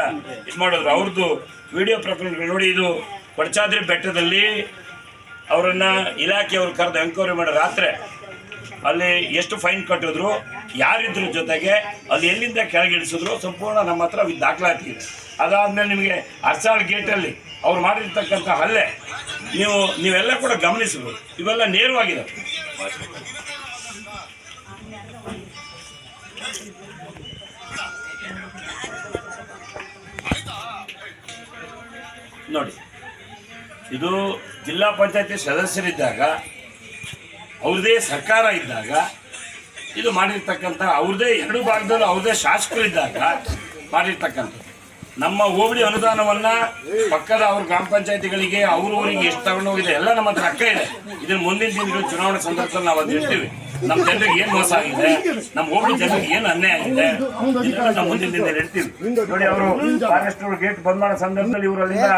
ಇದು ಮಾಡಿದ್ರು. ಅವ್ರದ್ದು ವಿಡಿಯೋ ಪ್ರಕರಣಗಳು ನೋಡಿ. ಇದು ಕೊಡಚಾದ್ರಿ ಬೆಟ್ಟದಲ್ಲಿ ಅವರನ್ನು ಇಲಾಖೆಯವರು ಕರೆದು ಎಂಕ್ವೈರಿ ಮಾಡಿ ರಾತ್ರಿ ಅಲ್ಲಿ ಎಷ್ಟು ಫೈನ್ ಕಟ್ಟಿದ್ರು, ಯಾರಿದ್ರ ಜೊತೆಗೆ, ಅಲ್ಲಿ ಎಲ್ಲಿಂದ ಕೆಳಗಿಳಿಸಿದ್ರು ಸಂಪೂರ್ಣ ನಮ್ಮ ಹತ್ರ ದಾಖಲಾತಿ ಇದೆ. ಅದಾದಮೇಲೆ ನಿಮಗೆ ಅರ್ಸಾಳ್ ಗೇಟಲ್ಲಿ ಅವ್ರು ಮಾಡಿರ್ತಕ್ಕಂಥ ಹಲ್ಲೆ ನೀವೆಲ್ಲ ಕೂಡ ಗಮನಿಸಬಹುದು. ಇವೆಲ್ಲ ನೇರವಾಗಿದೆ. ನೋಡಿ, ಇದು ಜಿಲ್ಲಾ ಪಂಚಾಯತಿ ಸದಸ್ಯರಿದ್ದಾಗ, ಅವ್ರದ್ದೇ ಸರ್ಕಾರ ಇದ್ದಾಗ ಇದು ಮಾಡಿರ್ತಕ್ಕಂಥ, ಅವ್ರದ್ದೇ ಎರಡು ಭಾಗದಲ್ಲೂ ಅವ್ರದ್ದೇ ಶಾಸಕರಿದ್ದಾಗ ಮಾಡಿರ್ತಕ್ಕಂಥದ್ದು. ನಮ್ಮ ಹೋಬಳಿ ಅನುದಾನವನ್ನು ಪಕ್ಕದ ಅವ್ರ ಗ್ರಾಮ ಪಂಚಾಯತಿಗಳಿಗೆ ಊರಿಗೆ ಎಷ್ಟು ತಗೊಂಡೋಗಿದೆ ಎಲ್ಲ ನಮ್ಮ ಹತ್ರ ಅಕ್ಕ ಇದೆ. ಇದನ್ನು ಮುಂದಿನ ದಿನಗಳು ಚುನಾವಣೆ ಸಂದರ್ಭದಲ್ಲಿ ನಾವು ಅದು ಇರ್ತೀವಿ. ನಮ್ಮ ಜನರಿಗೆ ಏನು ಮೋಸ ಆಗಿದೆ, ನಮ್ಮ ಹೋಬಳಿ ಜನರಿಗೆ ಏನು ಅನ್ಯಾಯ ಆಗಿದೆ, ನಾವು ಮುಂದಿನ ದಿನದಲ್ಲಿ ಇರ್ತೀವಿ. ನೋಡಿ, ಅವರು ಫಾರೆಸ್ಟ್ ಗೇಟ್ ಬಂದ್ ಮಾಡೋ ಸಂದರ್ಭದಲ್ಲಿ ಇವರು ಅಲ್ಲಿಂದ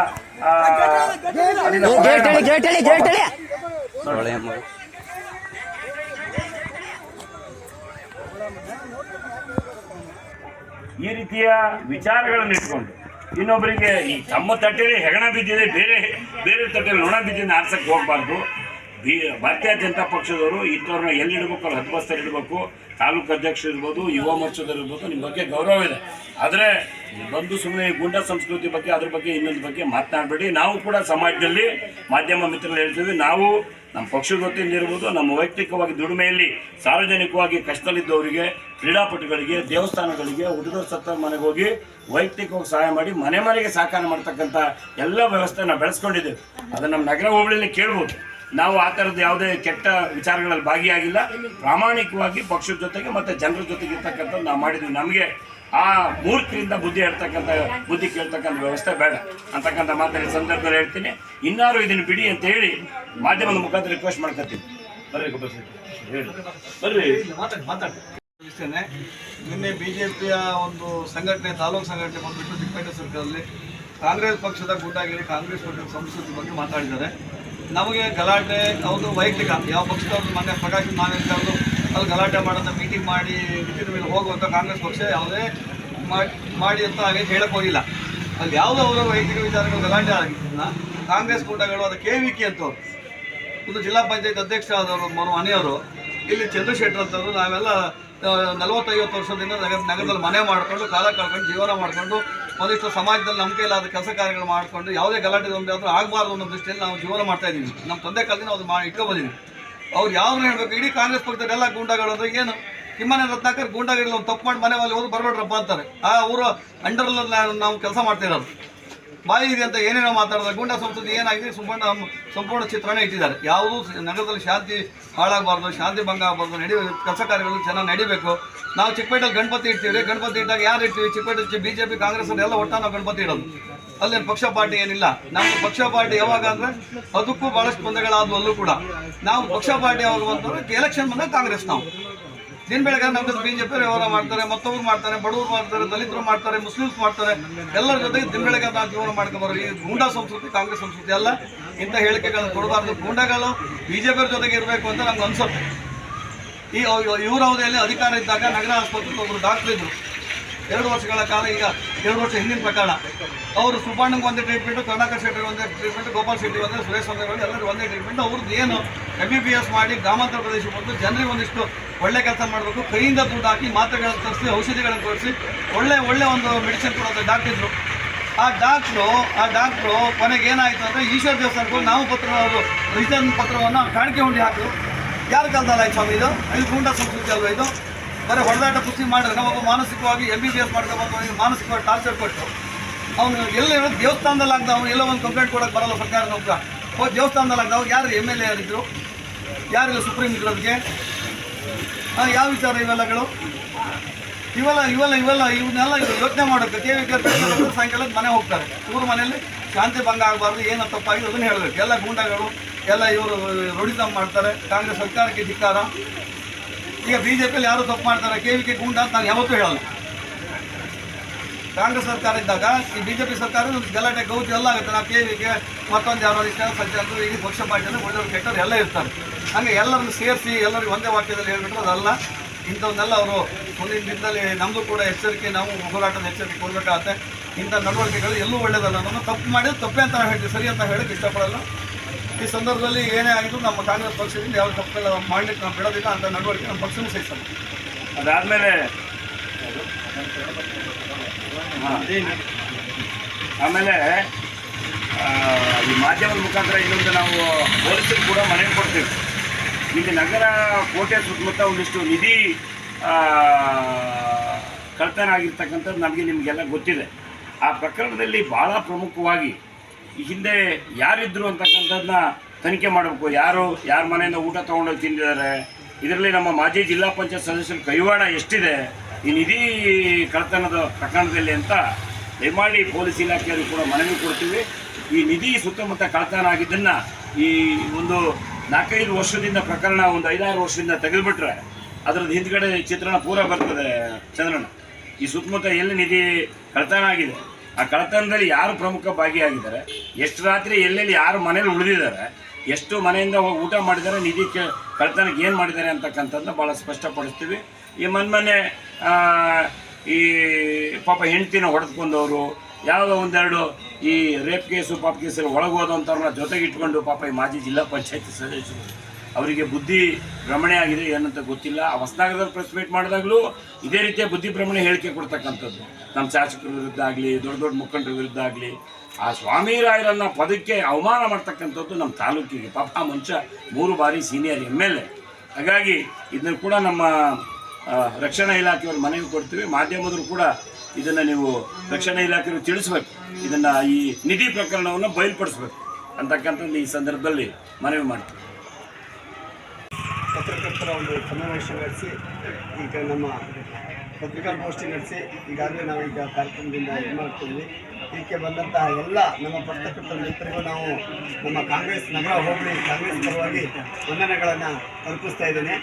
ಈ ರೀತಿಯ ವಿಚಾರಗಳನ್ನು ಇಟ್ಕೊಂಡು ಇನ್ನೊಬ್ಬರಿಗೆ ಈ ತಮ್ಮ ತಟ್ಟೆಯಲ್ಲಿ ಹೆಗಣ ಬಿದ್ದಿದೆ, ಬೇರೆ ತಟ್ಟೆಯಲ್ಲಿ ನೊಣ ಬಿದ್ದಿದೆ ಆರ್ಸಕ್ಕೆ ಹೋಗಬಾರ್ದು. ಭಾರತೀಯ ಜನತಾ ಪಕ್ಷದವರು ಇಂಥವ್ರನ್ನ ಎಲ್ಲಿಡಬೇಕು ಅವ್ರು 10 ಬಸ್ತಾರೆ ಇಡಬೇಕು. ತಾಲೂಕು ಅಧ್ಯಕ್ಷರು ಇರ್ಬೋದು, ಯುವ ಮೋರ್ಚಾದವ್ರು ಇರ್ಬೋದು, ನಿಮ್ಮ ಬಗ್ಗೆ ಗೌರವ ಇದೆ. ಆದರೆ ಬಂದು ಸುಮ್ಮನೆ ಗೂಂಡಾ ಸಂಸ್ಕೃತಿ ಬಗ್ಗೆ, ಅದ್ರ ಬಗ್ಗೆ ಇನ್ನೊಂದು ಬಗ್ಗೆ ಮಾತನಾಡಬೇಡಿ. ನಾವು ಕೂಡ ಸಮಾಜದಲ್ಲಿ ಮಾಧ್ಯಮ ಮಿತ್ರರು ಹೇಳ್ತೀವಿ, ನಾವು ನಮ್ಮ ಪಕ್ಷದ ವತಿಯಿಂದ ಇರ್ಬೋದು, ನಮ್ಮ ವೈಯಕ್ತಿಕವಾಗಿ ದುಡಿಮೆಯಲ್ಲಿ ಸಾರ್ವಜನಿಕವಾಗಿ ಕಷ್ಟದಲ್ಲಿದ್ದವರಿಗೆ, ಕ್ರೀಡಾಪಟುಗಳಿಗೆ, ದೇವಸ್ಥಾನಗಳಿಗೆ, ಹುಡುಗರ ಸತ್ತ ಮನೆಗೆ ಹೋಗಿ ವೈಯಕ್ತಿಕವಾಗಿ ಸಹಾಯ ಮಾಡಿ ಮನೆಗೆ ಸಹಕಾರ ಮಾಡ್ತಕ್ಕಂಥ ಎಲ್ಲ ವ್ಯವಸ್ಥೆ ನಾವು ಬೆಳೆಸ್ಕೊಂಡಿದ್ದೇವೆ. ಅದನ್ನು ನಮ್ಮ ನಗರ ಹೋಬಳಿಯಲ್ಲಿ ಕೇಳ್ಬೋದು. ನಾವು ಆ ಥರದ್ದು ಯಾವುದೇ ಕೆಟ್ಟ ವಿಚಾರಗಳಲ್ಲಿ ಭಾಗಿಯಾಗಿಲ್ಲ. ಪ್ರಾಮಾಣಿಕವಾಗಿ ಪಕ್ಷದ ಜೊತೆಗೆ ಮತ್ತು ಜನರ ಜೊತೆಗೆ ಇರ್ತಕ್ಕಂಥದ್ದು ನಾವು ಮಾಡಿದ್ವಿ. ನಮಗೆ ಆ ಮೂರ್ಖರಿಂದ ಬುದ್ಧಿ ಕೇಳ್ತಕ್ಕಂಥ ವ್ಯವಸ್ಥೆ ಬೇಡ ಅಂತಕ್ಕಂಥ ಮಾತನ್ನ ಸಂದರ್ಭದಲ್ಲಿ ಹೇಳ್ತೀನಿ. ಇನ್ನಾರು ಇದನ್ನು ಬಿಡಿ ಅಂತ ಹೇಳಿ ಮಾಧ್ಯಮದ ಮುಖಾಂತರ ರಿಕ್ವೆಸ್ಟ್ ಮಾಡ್ಕೊತೀನಿ. ಬರ್ರಿ ನಿನ್ನೆ ಬಿಜೆಪಿಯ ಒಂದು ಸಂಘಟನೆ, ತಾಲೂಕು ಸಂಘಟನೆ ಬಂದ್ಬಿಟ್ಟು ಚಿಕ್ಕಪೇಟೆ ಸರ್ಕಾರದಲ್ಲಿ ಕಾಂಗ್ರೆಸ್ ಪಕ್ಷದ ಗೂಂಡಾಗಿರಿ, ಕಾಂಗ್ರೆಸ್ ಪಕ್ಷದ ಸಂಸ್ಕೃತಿ ಬಗ್ಗೆ ಮಾತಾಡಿದ್ದಾರೆ. ನಮಗೆ ಗಲಾಟೆ ಅವ್ರದ್ದು ವೈಯಕ್ತಿಕ, ಯಾವ ಪಕ್ಷದವ್ರದ್ದು ಮೊನ್ನೆ ಪ್ರಕಾಶ್ ನಾವೇಂದ್ರವ್ರದ್ದು ಅಲ್ಲಿ ಗಲಾಟೆ ಮಾಡೋಂಥ ಮೀಟಿಂಗ್ ಮಾಡಿ ವಿದ್ಯುತ್ ಮೇಲೆ ಹೋಗುವಂಥ ಕಾಂಗ್ರೆಸ್ ಪಕ್ಷ ಯಾವುದೇ ಮಾಡಿ ಅಂತ ಹಾಗೆ ಹೇಳಕ್ಕೆ ಹೋಗಿಲ್ಲ. ಅಲ್ಲಿ ಯಾವುದೋ ಅವರ ವೈಯಕ್ತಿಕ ವಿಚಾರಗಳು ಗಲಾಟೆ ಆಗಿದ್ದನ್ನ ಕಾಂಗ್ರೆಸ್ ಗೂಂಡಾಗಳು ಅದು KVK ಅಂತವ್ರು, ಒಂದು ಜಿಲ್ಲಾ ಪಂಚಾಯತ್ ಅಧ್ಯಕ್ಷ ಆದವರು ಮನೆಯವರು, ಇಲ್ಲಿ ಚಂದ್ರಶೇಖರ್ ಅಂತವರು, ನಾವೆಲ್ಲ 40-50 ವರ್ಷದಿಂದ ನಗರದಲ್ಲಿ ಮನೆ ಮಾಡಿಕೊಂಡು ಕಾಲ ಕಳ್ಕೊಂಡು ಜೀವನ ಮಾಡಿಕೊಂಡು ಒಂದಿಷ್ಟು ಸಮಾಜದಲ್ಲಿ ನಮ್ಮ ಕೈಲಾದ ಕೆಲಸ ಕಾರ್ಯಗಳು ಮಾಡಿಕೊಂಡು ಯಾವುದೇ ಗಲಾಟೆ ಆದರೂ ಆಗಬಾರ್ದು ಅನ್ನೋ ದೃಷ್ಟಿಯಲ್ಲಿ ನಾವು ಜೀವನ ಮಾಡ್ತಾ ಇದ್ದೀವಿ. ನಮ್ಮ ತಂದೆ ಕಾಲದಿಂದ ಅದು ಇಟ್ಕೊಬಂದಿದ್ದೀವಿ. ಅವ್ರು ಯಾವ್ದನ್ನ ಹೇಳ್ಬೇಕು, ಇಡೀ ಕಾಂಗ್ರೆಸ್ ಪಕ್ಷದ ಎಲ್ಲ ಗೂಂಡಾಗಳು ಅಂದ್ರೆ ಏನು, ಕಿಮ್ಮನೆ ರತ್ನಾಕರ್ ಗೂಂಡಾಗಿರಲಿ ಒಂದು ತಪ್ಪು ಮಾಡಿ ಮನೆ ಹೋಗಿ ಬರಬೇಡ್ರಪ್ಪ ಅಂತಾರೆ. ಆ ಊರ ಅಂಡರಲ್ಲಿ ನಾವು ಕೆಲಸ ಮಾಡ್ತಿರೋದು. ಬಾಯಿ ಇದೆ ಅಂತ ಏನೇನೋ ಮಾತಾಡಿದ್ರೆ ಗೂಂಡಾ ಸಂಸ್ಕೃತಿ ಏನಾಗಿದೆ ಸಂಪೂರ್ಣ ಚಿತ್ರಣ ಇಟ್ಟಿದ್ದಾರೆ. ಯಾವುದೂ ನಗರದಲ್ಲಿ ಶಾಂತಿ ಹಾಳಾಗಬಾರ್ದು, ಶಾಂತಿ ಭಂಗ ಆಗಬಾರ್ದು, ಕೆಲಸ ಕಾರ್ಯಗಳು ಚೆನ್ನಾಗಿ ನಡಿಬೇಕು. ನಾವು ಚಿಕ್ಕಪೇಟೆಯಲ್ಲಿ ಗಣಪತಿ ಇಡ್ತೀವಿ. ಗಣಪತಿ ಇಟ್ಟಾಗ ಯಾರು ಇಡ್ತೀವಿ? ಚಿಕ್ಕಪೇಟೆ BJP ಕಾಂಗ್ರೆಸ್ ಎಲ್ಲ ಒಟ್ಟಾಗಿ ನಾವು ಗಣಪತಿ ಇಡೋದು. ಅಲ್ಲೇನು ಪಕ್ಷ ಪಾರ್ಟಿ ಏನಿಲ್ಲ. ನಮ್ಮ ಪಕ್ಷ ಪಾರ್ಟಿ ಯಾವಾಗ ಅಂದರೆ ಅದಕ್ಕೂ ಭಾಳಷ್ಟು ತೊಂದರೆಗಳಾದವು. ಅಲ್ಲೂ ಕೂಡ ನಾವು ಪಕ್ಷ ಪಾರ್ಟಿ ಯಾವಾಗ ಬಂತಂದ್ರೆ ಎಲೆಕ್ಷನ್ ಬಂದಾಗ ಕಾಂಗ್ರೆಸ್ ನಾವು ದಿನ ಬೆಳಗ್ಗೆ ನಮ್ಮದು BJP ವ್ಯವಹಾರ ಮಾಡ್ತಾರೆ, ಮತ್ತೊಬ್ರು ಮಾಡ್ತಾರೆ, ಬಡವರು ಮಾಡ್ತಾರೆ, ದಲಿತರು ಮಾಡ್ತಾರೆ, ಮುಸ್ಲಿಮ್ಸ್ ಮಾಡ್ತಾರೆ. ಎಲ್ಲರ ಜೊತೆಗೆ ದಿನ ಬೆಳಗ್ಗೆ ನಾವು ಜೀವನ ಮಾಡ್ಕೊಬಾರ್ದು. ಈ ಗೂಂಡಾ ಸಂಸ್ಕೃತಿ ಕಾಂಗ್ರೆಸ್ ಸಂಸ್ಕೃತಿ ಅಲ್ಲ. ಇಂಥ ಹೇಳಿಕೆಗಳನ್ನು ಕೊಡಬಾರ್ದು. ಗೂಂಡಾಗಳು BJP ಜೊತೆಗೆ ಇರಬೇಕು ಅಂತ ನಮ್ಗೆ ಅನ್ಸುತ್ತೆ. ಈ ಇವ್ರ ಅವಧಿಯಲ್ಲಿ ಅಧಿಕಾರ ಇದ್ದಾಗ ನಗರ ಆಸ್ಪತ್ರೆಗೆ ಒಬ್ಬರು ಡಾಕ್ಟರ್ ಇದ್ರು 2 ವರ್ಷಗಳ ಕಾಲ. ಈಗ 2 ವರ್ಷ ಹಿಂದಿನ ಪ್ರಕರಣ. ಅವರು ಸುಬ್ಬಣ್ಣಂಗೆ ಒಂದೇ ಟ್ರೀಟ್ಮೆಂಟು, ಕರುಣಾಕರ್ ಶೆಟ್ಟಿಗೆ ಒಂದೇ ಟ್ರೀಟ್ಮೆಂಟು, ಗೋಪಾಲ್ ಶೆಟ್ಟಿ ಒಂದೇ, ಸುರೇಶ್ ಒಂದೇ, ಎಲ್ಲರಿಗೂ ಒಂದೇ ಟ್ರೀಟ್ಮೆಂಟ್. ಅವ್ರದ್ದು ಏನು MBBS ಮಾಡಿ ಗ್ರಾಮಾಂತರ ಪ್ರದೇಶ ಬಂದು ಜನರಿಗೆ ಒಂದಿಷ್ಟು ಒಳ್ಳೆ ಕೆಲಸ ಮಾಡಬೇಕು, ಕೈಯಿಂದ ದುಡ್ಡು ಹಾಕಿ ಮಾತ್ರೆಗಳನ್ನು ತರಿಸಿ, ಔಷಧಿಗಳನ್ನು ಕೊಡಿಸಿ ಒಳ್ಳೆ ಒಂದು ಮೆಡಿಸಿನ್ ಕೊಡೋದು ಡಾಕ್ಟರ್ ಇದ್ರು. ಆ ಡಾಕ್ಟ್ರು ಕೊನೆಗೆ ಏನಾಯಿತು ಅಂದರೆ ಈಶ್ವರ ದೇವಸ್ಥಾನಕ್ಕೆ ನಾವು ಅವರು ರಿಟರ್ನ್ ಪತ್ರವನ್ನು ಕಾಣಿಕೆ ಹುಂಡಿ ಹಾಕಿದ್ರು. ಯಾರ ಕಾಲದಲ್ಲಿ ಆಯ್ತು ಸ್ವಾಮಿ ಇದು ಗೂಂಡಾ ಸಂಸ್ಕೃತಿ ಅಲ್ವ ಇದು? ಬರೀ ಹೊಡೆದಾಟ ಪುಷ್ಟಿ ಮಾಡಿದ್ರೆ ನಾವು ಮಾನಸಿಕವಾಗಿ MBBS ಮಾಡ್ಕೊಬೇಕು, ಮಾನಸಿಕವಾಗಿ ಟಾರ್ಚರ್ ಕೊಟ್ಟು ಅವನು ಎಲ್ಲ ದೇವಸ್ಥಾನದಲ್ಲಿ ಆಗ್ದ, ಅವನು ಎಲ್ಲೋ ಒಂದು ಕಂಪ್ಲೇಂಟ್ ಕೊಡೋಕ್ಕೆ ಬರಲ್ಲ ಸರ್ಕಾರ ನೌಕರ. ಹೋಗಿ ದೇವಸ್ಥಾನದಲ್ಲಿ ಆಗ್ದ, ಅವ್ರು ಯಾರು MLA ಯಾರಿದ್ರು, ಯಾರಿಲ್ಲ ಸುಪ್ರೀಂ ಇರೋದಕ್ಕೆ? ಯಾವ ವಿಚಾರ ಇವೆಲ್ಲಗಳು? ಇವನ್ನೆಲ್ಲ ಯೋಚನೆ ಮಾಡೋಕ್ಕೆ ಸಾಯಂಕಾಲ ಮನೆ ಹೋಗ್ತಾರೆ. ಊರ ಮನೆಯಲ್ಲಿ ಶಾಂತಿ ಭಂಗ ಆಗಬಾರ್ದು, ಏನೋ ತಪ್ಪಾಗಿದೆ ಅದನ್ನು ಹೇಳಬೇಕು. ಎಲ್ಲ ಗೂಂಡಾಗಳು ಎಲ್ಲ ಇವರು ರೊಡಿಸಮ್ ಮಾಡ್ತಾರೆ. ಕಾಂಗ್ರೆಸ್ ಸರ್ಕಾರಕ್ಕೆ ಧಿಕ್ಕಾರ. ಈಗ BJPಯಲ್ಲಿ ಯಾರು ತಪ್ಪು ಮಾಡ್ತಾರೆ, KVK ಗೂಂಡಾ ಅಂತ ನಾನು ಯಾವತ್ತೂ ಹೇಳಲ್ಲ. ಕಾಂಗ್ರೆಸ್ ಸರ್ಕಾರ ಇದ್ದಾಗ ಈ BJP ಸರ್ಕಾರ ಗಲಾಟೆ ಗೌಜು ಎಲ್ಲ ಆಗುತ್ತೆ. ನಾವು KVK ಮತ್ತೊಂದು ಯಾರೋ ಇಷ್ಟ ಸಜ್ಜರು ಈ ಪಕ್ಷ ಪಾರ್ಟಿಯಲ್ಲಿ ಒಳ್ಳೆಯವರು ಕೆಟ್ಟವರು ಎಲ್ಲ ಇರ್ತಾರೆ. ಹಾಗೆ ಎಲ್ಲರನ್ನು ಸೇರಿಸಿ ಎಲ್ಲರಿಗೂ ಒಂದೇ ವಾಕ್ಯದಲ್ಲಿ ಹೇಳ್ಬಿಟ್ರೆ ಅದಲ್ಲ. ಇಂಥವನ್ನೆಲ್ಲ ಅವರು ಮುಂದಿನ ದಿನದಲ್ಲಿ ನಮ್ಮದು ಕೂಡ ಎಚ್ಚರಿಕೆ, ನಾವು ಹೋರಾಟದ ಎಚ್ಚರಿಕೆ ಕೊಡಬೇಕಾಗತ್ತೆ. ಇಂಥ ನಡವಳಿಕೆಗಳು ಎಲ್ಲೂ ಒಳ್ಳೆಯದಲ್ಲ. ನಮ್ಮ ತಪ್ಪು ಮಾಡಿದ್ರೆ ತಪ್ಪೇ ಅಂತ ಹೇಳ್ತೀವಿ, ಸರಿ ಅಂತ ಹೇಳೋಕ್ಕೆ ಇಷ್ಟಪಡಲ್ಲ. ಈ ಸಂದರ್ಭದಲ್ಲಿ ಏನೇ ಆಗಿದ್ರು ನಮ್ಮ ಕಾಂಗ್ರೆಸ್ ಪಕ್ಷದಿಂದ ಯಾವ ತಪ್ಪುಗಳ ಮಾಡಲಿಕ್ಕೆ ನಾವು ಬಿಡೋದಿಲ್ಲ ಅಂತ ನಡವಳಿಕೆ ನಮ್ಮ ಪಕ್ಷನೂ ಸಹಿಸಲ್ಲ. ಅದಾದಮೇಲೆ ಆಮೇಲೆ ಈ ಮಾಧ್ಯಮದ ಮುಖಾಂತರ ಇನ್ನೊಂದು ನಾವು ಪೊಲೀಸರು ಕೂಡ ಮನವಿ ಕೊಡ್ತೀವಿ. ಇಲ್ಲಿ ನಗರ ಕೋಟೆ ಸುತ್ತಮುತ್ತ ಒಂದಿಷ್ಟು ನಿಧಿ ಕಳ್ತನ ಆಗಿರ್ತಕ್ಕಂಥದ್ದು ನಮಗೆ ನಿಮಗೆಲ್ಲ ಗೊತ್ತಿದೆ. ಆ ಪ್ರಕರಣದಲ್ಲಿ ಭಾಳ ಪ್ರಮುಖವಾಗಿ ಈ ಹಿಂದೆ ಯಾರಿದ್ರು ಅಂತಕ್ಕಂಥದ್ದನ್ನ ತನಿಖೆ ಮಾಡಬೇಕು. ಯಾರ ಮನೆಯಿಂದ ಊಟ ತೊಗೊಂಡೋಗಿ ತಿಂದಿದ್ದಾರೆ, ಇದರಲ್ಲಿ ನಮ್ಮ ಮಾಜಿ ಜಿಲ್ಲಾ ಪಂಚಾಯತ್ ಸದಸ್ಯರ ಕೈವಾಡ ಎಷ್ಟಿದೆ ಈ ನಿಧಿ ಕಳ್ತನದ ಪ್ರಕರಣದಲ್ಲಿ ಅಂತ ದಯಮಾಡಿ ಪೊಲೀಸ್ ಇಲಾಖೆಯವರು ಕೂಡ ಮನವಿ ಕೊಡ್ತೀವಿ. ಈ ನಿಧಿ ಸುತ್ತಮುತ್ತ ಕಳ್ತನ ಆಗಿದ್ದನ್ನು ಈ ಒಂದು 4-5 ವರ್ಷದಿಂದ ಪ್ರಕರಣ ಒಂದು 5-6 ವರ್ಷದಿಂದ ತೆಗೆದುಬಿಟ್ರೆ ಅದರದ್ದು ಹಿಂದ್ಗಡೆ ಚಿತ್ರಣ ಪೂರ ಬರ್ತದೆ ಚಂದ್ರಣ್ಣ. ಈ ಸುತ್ತಮುತ್ತ ಎಲ್ಲಿ ನಿಧಿ ಕಳ್ತನ ಆಗಿದೆ, ಆ ಕಳ್ತನದಲ್ಲಿ ಯಾರು ಪ್ರಮುಖ ಭಾಗಿಯಾಗಿದ್ದಾರೆ, ಎಷ್ಟು ರಾತ್ರಿ ಎಲ್ಲೆಲ್ಲಿ ಯಾರು ಮನೇಲಿ ಉಳಿದಿದ್ದಾರೆ, ಎಷ್ಟು ಮನೆಯಿಂದ ಊಟ ಮಾಡಿದ್ದಾರೆ, ನಿಧಿ ಕಳ್ತನಕ್ಕೆ ಏನು ಮಾಡಿದ್ದಾರೆ ಅಂತಕ್ಕಂಥದ್ದನ್ನ ಭಾಳ ಸ್ಪಷ್ಟಪಡಿಸ್ತೀವಿ. ಈ ಮೊನ್ನೆ ಈ ಪಾಪ ಹೆಂಡ್ತಿನ ಹೊಡೆದುಕೊಂಡವರು, ಯಾವುದೋ ಒಂದೆರಡು ಈ ರೇಪ್ ಕೇಸು ಪಾಪ ಕೇಸಲ್ಲಿ ಒಳಗೋದಂಥವ್ರನ್ನ ಜೊತೆಗೆ ಇಟ್ಕೊಂಡು ಪಾಪ ಈ ಮಾಜಿ ಜಿಲ್ಲಾ ಪಂಚಾಯತಿ ಸದಸ್ಯರು ಅವರಿಗೆ ಬುದ್ಧಿ ಭ್ರಮಣೆ ಆಗಿದೆ ಏನಂತ ಗೊತ್ತಿಲ್ಲ. ಆ ಹೊಸನಗರದಲ್ಲಿ ಪ್ರೆಸ್ ಮೀಟ್ ಮಾಡಿದಾಗಲೂ ಇದೇ ರೀತಿಯ ಬುದ್ಧಿ ಭ್ರಮಣೆ ಹೇಳಿಕೆ ಕೊಡ್ತಕ್ಕಂಥದ್ದು ನಮ್ಮ ಶಾಸಕರ ವಿರುದ್ಧ ಆಗಲಿ, ದೊಡ್ಡ ದೊಡ್ಡ ಮುಖಂಡರ ವಿರುದ್ಧ ಆಗಲಿ. ಆ ಸ್ವಾಮಿ ರಾಯರನ್ನ ಪದಕ್ಕೆ ಅವಮಾನ ಮಾಡ್ತಕ್ಕಂಥದ್ದು ನಮ್ಮ ತಾಲೂಕಿಗೆ. ಪಾಪ ಆ ಮನುಷ್ಯ 3 ಬಾರಿ ಸೀನಿಯರ್ MLA. ಹಾಗಾಗಿ ಇದನ್ನು ಕೂಡ ನಮ್ಮ ರಕ್ಷಣಾ ಇಲಾಖೆಯವರು ಮನವಿ ಕೊಡ್ತೀವಿ. ಮಾಧ್ಯಮದರು ಕೂಡ ಇದನ್ನು ನೀವು ರಕ್ಷಣಾ ಇಲಾಖೆಯವರು ತಿಳಿಸ್ಬೇಕು, ಇದನ್ನು ಈ ನಿಧಿ ಪ್ರಕರಣವನ್ನು ಬಯಲ್ಪಡಿಸ್ಬೇಕು ಅಂತಕ್ಕಂಥದ್ದು ಈ ಸಂದರ್ಭದಲ್ಲಿ ಮನವಿ ಮಾಡ್ತೀವಿ. ಪತ್ರಕರ್ತರ ಒಂದು ಸಮಾವೇಶ ನಡೆಸಿ ಈಗ ನಮ್ಮ ಪತ್ರಿಕಾಗೋಷ್ಠಿ ನಡೆಸಿ ಈಗಾಗಲೇ ನಾವೀಗ ಕಾರ್ಯಕ್ರಮದಿಂದ ಇದು ಮಾಡ್ತೀವಿ. ಇದಕ್ಕೆ ಬಂದಂತಹ ಎಲ್ಲ ನಮ್ಮ ಪತ್ರಕರ್ತರ ಮಿತ್ರರಿಗೂ ನಾವು ನಮ್ಮ ಕಾಂಗ್ರೆಸ್ ನಗರ ಹೋಬಳಿ ಕಾಂಗ್ರೆಸ್ ಪರವಾಗಿ ವಂದನೆಗಳನ್ನು ಅರ್ಪಿಸ್ತಾ ಇದ್ದೇನೆ.